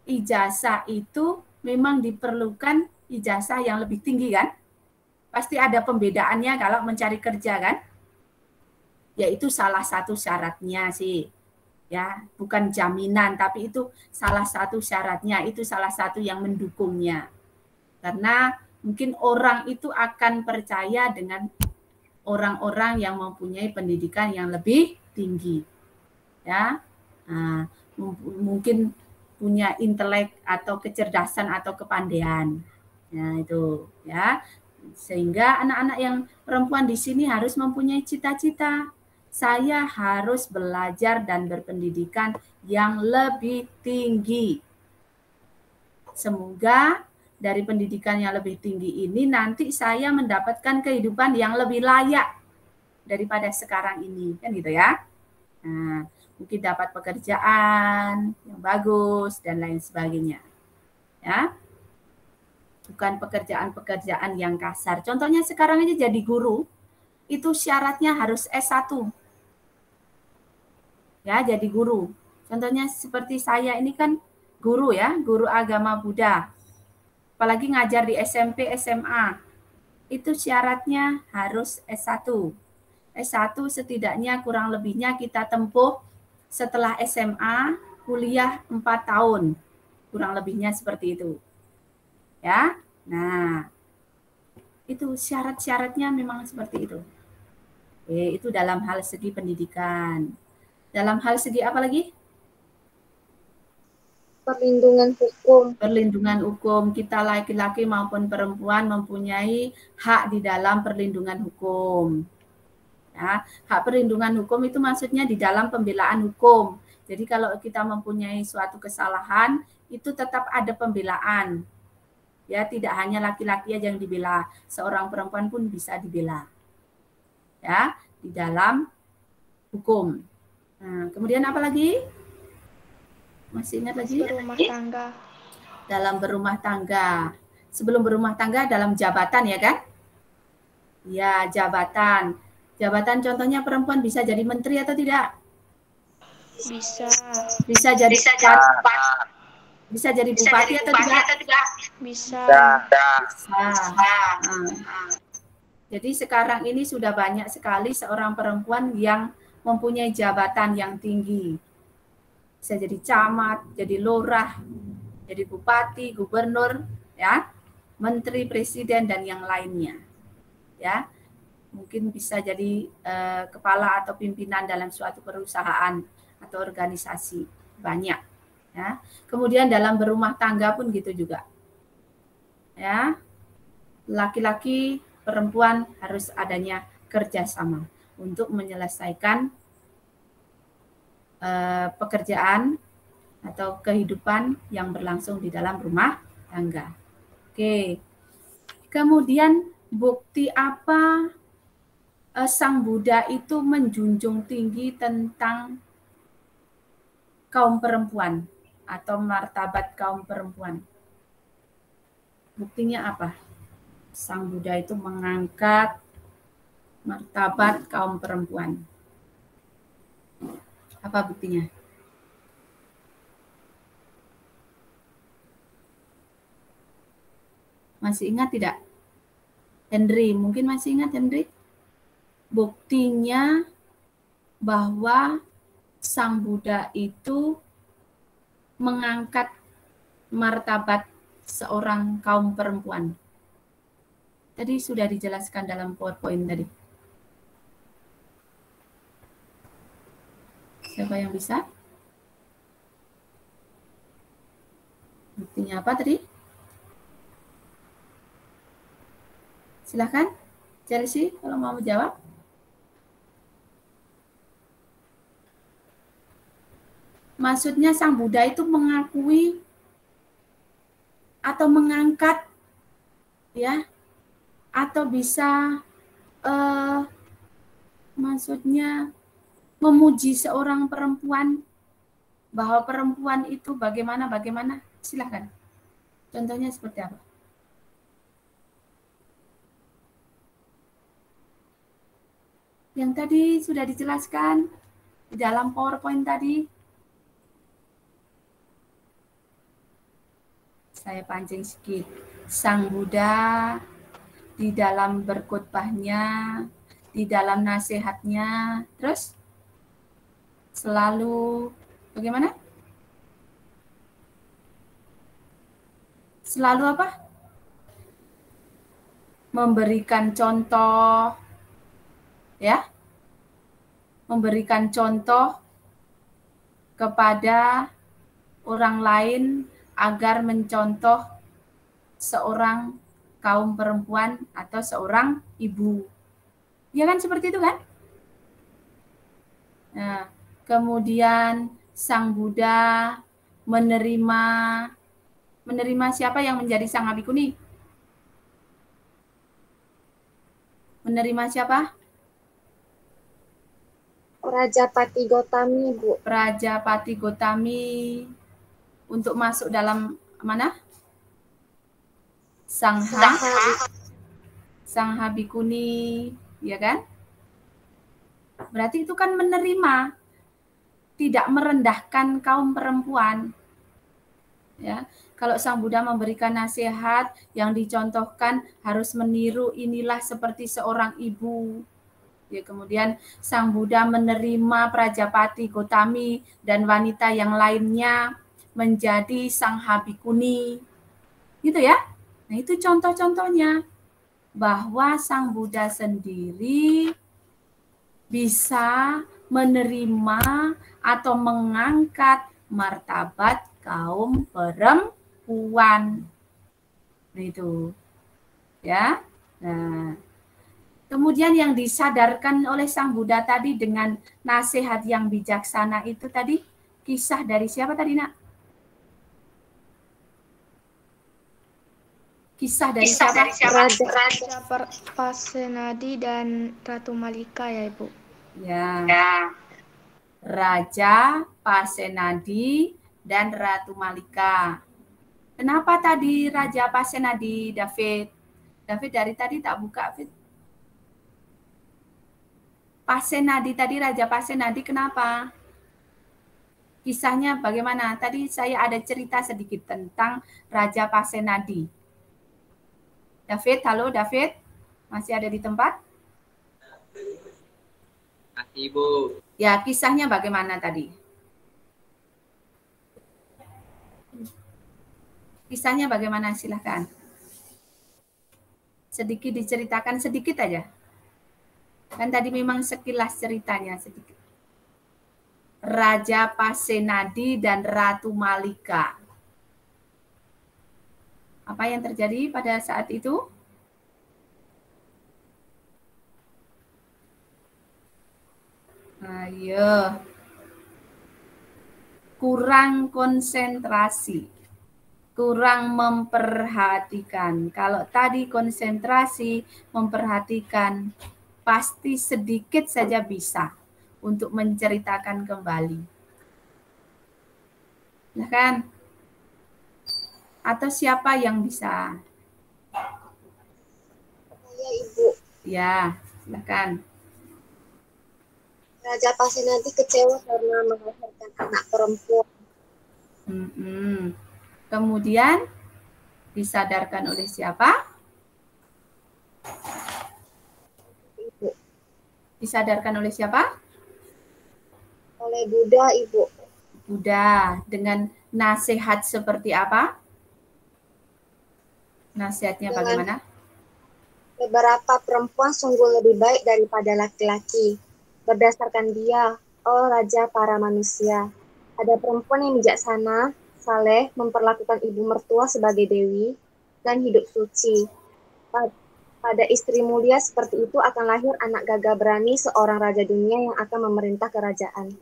ijazah itu memang diperlukan ijazah yang lebih tinggi kan? Pasti ada pembedaannya kalau mencari kerja kan? Yaitu salah satu syaratnya sih. Ya, bukan jaminan, tapi itu salah satu syaratnya, itu salah satu yang mendukungnya. Karena mungkin orang itu akan percaya dengan orang-orang yang mempunyai pendidikan yang lebih tinggi. Ya. Nah, mungkin punya intelek atau kecerdasan atau kepandaian. Nah, itu ya. Sehingga anak-anak yang perempuan di sini harus mempunyai cita-cita. Saya harus belajar dan berpendidikan yang lebih tinggi. Semoga dari pendidikan yang lebih tinggi ini nanti saya mendapatkan kehidupan yang lebih layak daripada sekarang ini, kan gitu ya. Nah, mungkin dapat pekerjaan yang bagus dan lain sebagainya. Ya. Bukan pekerjaan-pekerjaan yang kasar. Contohnya sekarang aja jadi guru, itu syaratnya harus S1. Ya, jadi guru. Contohnya seperti saya ini kan guru ya, guru agama Buddha. Apalagi ngajar di SMP, SMA. Itu syaratnya harus S1. S1 setidaknya kurang lebihnya kita tempuh setelah SMA, kuliah 4 tahun. Kurang lebihnya seperti itu. Ya. Nah, itu syarat-syaratnya memang seperti itu. Itu dalam hal segi pendidikan. Dalam hal segi apa lagi? Perlindungan hukum. Perlindungan hukum, kita laki-laki maupun perempuan mempunyai hak di dalam perlindungan hukum. Ya, hak perlindungan hukum itu maksudnya di dalam pembelaan hukum. Jadi kalau kita mempunyai suatu kesalahan, itu tetap ada pembelaan. Ya, tidak hanya laki-laki aja yang dibela, seorang perempuan pun bisa dibela. Ya, di dalam hukum. Nah, kemudian apa lagi? Masih ingat lagi? Berumah tangga. Dalam berumah tangga. Sebelum berumah tangga dalam jabatan ya kan? Ya, jabatan. Jabatan contohnya perempuan bisa jadi menteri atau tidak? Bisa. Bisa jadi bisa jadi bupati atau tidak? Bisa. Jadi sekarang ini sudah banyak sekali seorang perempuan yang mempunyai jabatan yang tinggi. Bisa jadi camat, jadi lurah, jadi bupati, gubernur, ya, menteri, presiden dan yang lainnya. Ya. Mungkin bisa jadi kepala atau pimpinan dalam suatu perusahaan atau organisasi. Banyak, ya. Kemudian dalam berumah tangga pun gitu juga. Ya. Laki-laki, perempuan harus adanya kerjasama untuk menyelesaikan pekerjaan atau kehidupan yang berlangsung di dalam rumah tangga. Oke. Kemudian bukti apa Sang Buddha itu menjunjung tinggi tentang kaum perempuan atau martabat kaum perempuan? Buktinya apa? Sang Buddha itu mengangkat martabat kaum perempuan. Apa buktinya? Masih ingat tidak? Henry, mungkin masih ingat Henry? Buktinya bahwa Sang Buddha itu mengangkat martabat seorang kaum perempuan. Tadi sudah dijelaskan dalam PowerPoint tadi. Siapa yang bisa? Buktinya apa tadi? Silakan, Chelsea, kalau mau menjawab. Maksudnya Sang Buddha itu mengakui atau mengangkat, ya, atau bisa maksudnya memuji seorang perempuan, bahwa perempuan itu bagaimana. Silakan. Contohnya seperti apa? Yang tadi sudah dijelaskan di dalam PowerPoint tadi. Saya pancing sedikit. Sang Buddha di dalam berkhotbahnya, di dalam nasihatnya, terus selalu bagaimana? Selalu apa? Memberikan contoh, ya, memberikan contoh kepada orang lain agar mencontoh seorang kaum perempuan atau seorang ibu. Ya kan seperti itu kan? Nah, kemudian Sang Buddha menerima siapa yang menjadi Sang Bhikkhuni? Menerima siapa? Prajapati Gotami, Bu. Prajapati Gotami untuk masuk dalam mana? Sangha Bhikkhuni, ya kan? Berarti itu kan menerima, tidak merendahkan kaum perempuan. Ya, kalau Sang Buddha memberikan nasihat yang dicontohkan harus meniru, inilah seperti seorang ibu. Ya, kemudian Sang Buddha menerima Prajapati Gotami dan wanita yang lainnya menjadi Sangha Bhikkhuni. Gitu ya. Nah, itu contoh-contohnya bahwa Sang Buddha sendiri bisa menerima atau mengangkat martabat kaum perempuan. Nah, itu. Ya. Nah, kemudian yang disadarkan oleh Sang Buddha tadi dengan nasihat yang bijaksana itu tadi, kisah dari siapa tadi, Nak? Kisah dari siapa? Raja Pasenadi dan Ratu Malika ya Ibu. Ya. Raja Pasenadi dan Ratu Malika. Kenapa tadi Raja Pasenadi, David? David dari tadi tak buka, David. Pasenadi tadi, Raja Pasenadi kenapa? Kisahnya bagaimana? Tadi saya ada cerita sedikit tentang Raja Pasenadi. David, halo David. Masih ada di tempat? Masih, Bu. Ya, kisahnya bagaimana tadi? Kisahnya bagaimana? Silahkan. Sedikit diceritakan, sedikit aja. Kan tadi memang sekilas ceritanya sedikit. Raja Pasenadi dan Ratu Malika. Apa yang terjadi pada saat itu? Ayo. Kurang konsentrasi. Kurang memperhatikan. Kalau tadi konsentrasi, memperhatikan, pasti sedikit saja bisa untuk menceritakan kembali. Nah kan? Atau siapa yang bisa? Saya Ibu. Ya, silakan. Raja Pasenadi kecewa karena melahirkan anak perempuan. Kemudian disadarkan oleh siapa? Ibu. Disadarkan oleh siapa? Oleh Buddha, Ibu. Buddha. Dengan nasihat seperti apa? Nasihatnya Dengan bagaimana? beberapa perempuan sungguh lebih baik daripada laki-laki. Berdasarkan dia, oh Raja para manusia, ada perempuan yang bijaksana, saleh, memperlakukan ibu mertua sebagai dewi, dan hidup suci. Pada istri mulia seperti itu akan lahir anak gagah berani seorang raja dunia yang akan memerintah kerajaan.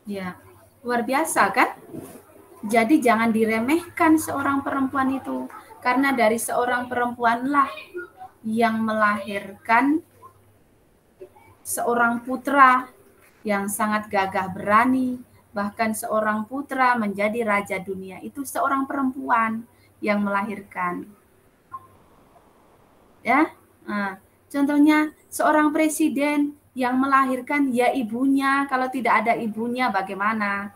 Ya, luar biasa kan? Jadi jangan diremehkan seorang perempuan itu. Karena dari seorang perempuanlah yang melahirkan seorang putra yang sangat gagah berani. Bahkan seorang putra menjadi raja dunia. Itu seorang perempuan yang melahirkan. Ya, nah, contohnya seorang presiden yang melahirkan ya ibunya. Kalau tidak ada ibunya bagaimana?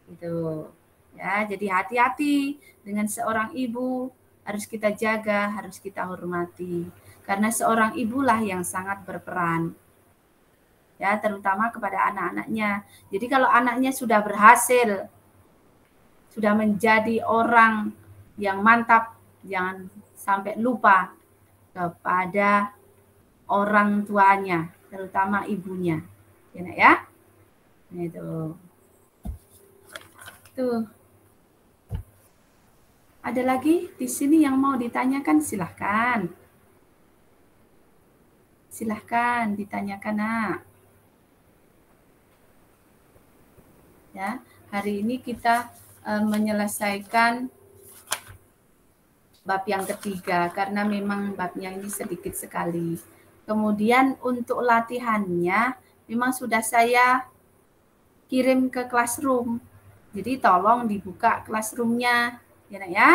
Gitu. Ya, jadi hati-hati dengan seorang ibu, harus kita jaga, harus kita hormati. Karena seorang ibulah yang sangat berperan. Ya, terutama kepada anak-anaknya. Jadi kalau anaknya sudah berhasil, sudah menjadi orang yang mantap, jangan sampai lupa kepada orang tuanya, terutama ibunya. Ya, Nak, ya? Itu. Tuh. Ada lagi di sini yang mau ditanyakan? Silahkan. Silahkan ditanyakan, Nak. Ya, hari ini kita menyelesaikan bab yang ketiga karena memang babnya ini sedikit sekali. Kemudian untuk latihannya memang sudah saya kirim ke classroom. Jadi tolong dibuka classroom-nya. Ya, Nak, ya.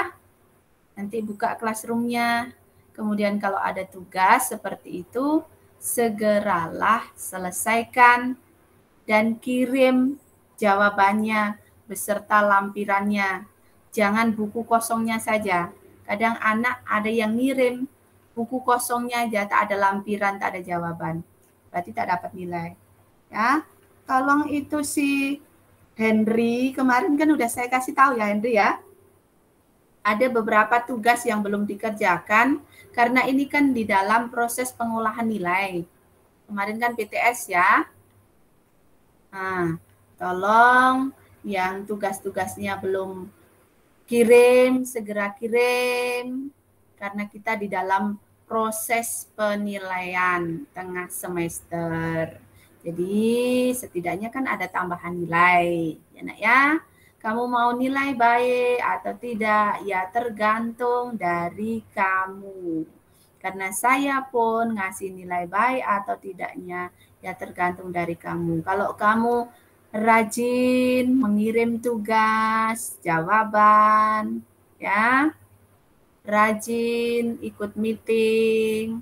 Nanti buka classroom-nya. Kemudian kalau ada tugas seperti itu, segeralah selesaikan dan kirim jawabannya beserta lampirannya. Jangan buku kosongnya saja. Kadang anak ada yang ngirim buku kosongnya aja, tak ada lampiran, tak ada jawaban. Berarti tak dapat nilai. Ya, tolong itu si Henry, kemarin kan udah saya kasih tahu ya Henry ya. Ada beberapa tugas yang belum dikerjakan karena ini kan di dalam proses pengolahan nilai. Kemarin kan PTS ya. Nah, tolong yang tugas-tugasnya belum kirim, segera kirim. Karena kita di dalam proses penilaian tengah semester. Jadi setidaknya kan ada tambahan nilai. Ya, Nak, ya. Kamu mau nilai baik atau tidak? Ya tergantung dari kamu. Karena saya pun ngasih nilai baik atau tidaknya ya tergantung dari kamu. Kalau kamu rajin mengirim tugas, jawaban, ya, rajin ikut meeting,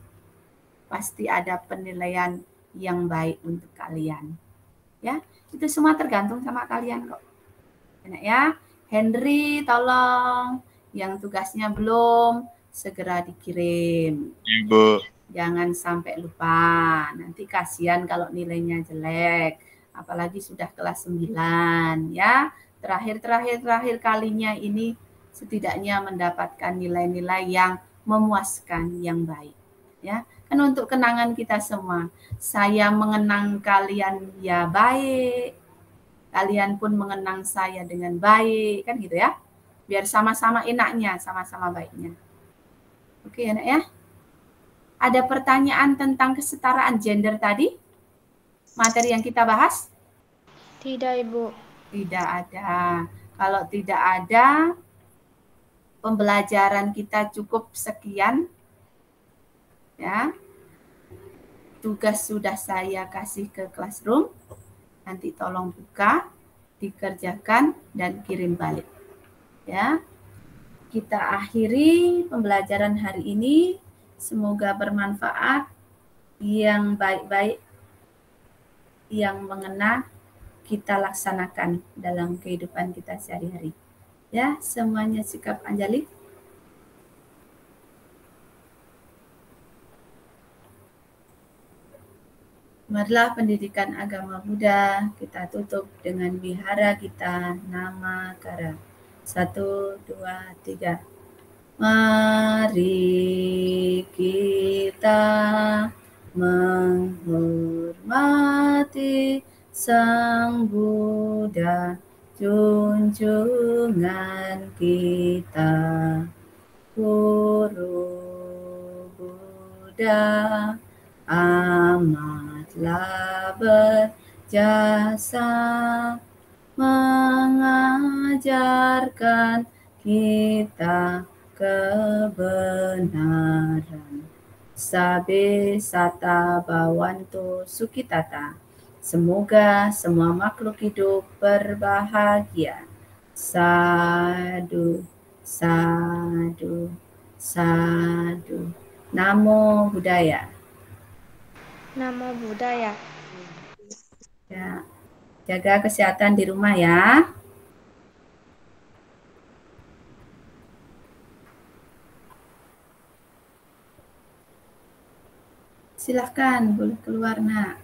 pasti ada penilaian yang baik untuk kalian. Ya, itu semua tergantung sama kalian kok. Enak ya. Henry, tolong yang tugasnya belum segera dikirim. Ibu. Jangan sampai lupa. Nanti kasihan kalau nilainya jelek. Apalagi sudah kelas 9 ya. Terakhir kalinya ini setidaknya mendapatkan nilai-nilai yang memuaskan, yang baik. Ya, kan untuk kenangan kita semua. Saya mengenang kalian ya baik. Kalian pun mengenang saya dengan baik, kan gitu ya. Biar sama-sama enaknya, sama-sama baiknya. Oke, enak ya. Ada pertanyaan tentang kesetaraan gender tadi? Materi yang kita bahas? Tidak, Ibu. Tidak ada. Kalau tidak ada, pembelajaran kita cukup sekian. Ya. Tugas sudah saya kasih ke classroom. Nanti tolong buka, dikerjakan, dan kirim balik. Ya, kita akhiri pembelajaran hari ini. Semoga bermanfaat. Yang baik-baik, yang mengena, kita laksanakan dalam kehidupan kita sehari-hari. Ya, semuanya sikap Anjali. Marilah pendidikan agama Buddha kita tutup dengan wihara kita nama kara. 1, 2, 3. Mari kita menghormati Sang Buddha, junjungan kita, Guru Buddha amatlah berjasa mengajarkan kita kebenaran. Sabe sata bawanto sukitata. Semoga semua makhluk hidup berbahagia. Sadu, sadu, sadu. Namo Buddhaya. Namo Buddhaya. Ya. Jaga kesehatan di rumah ya. Silahkan, boleh keluar nak.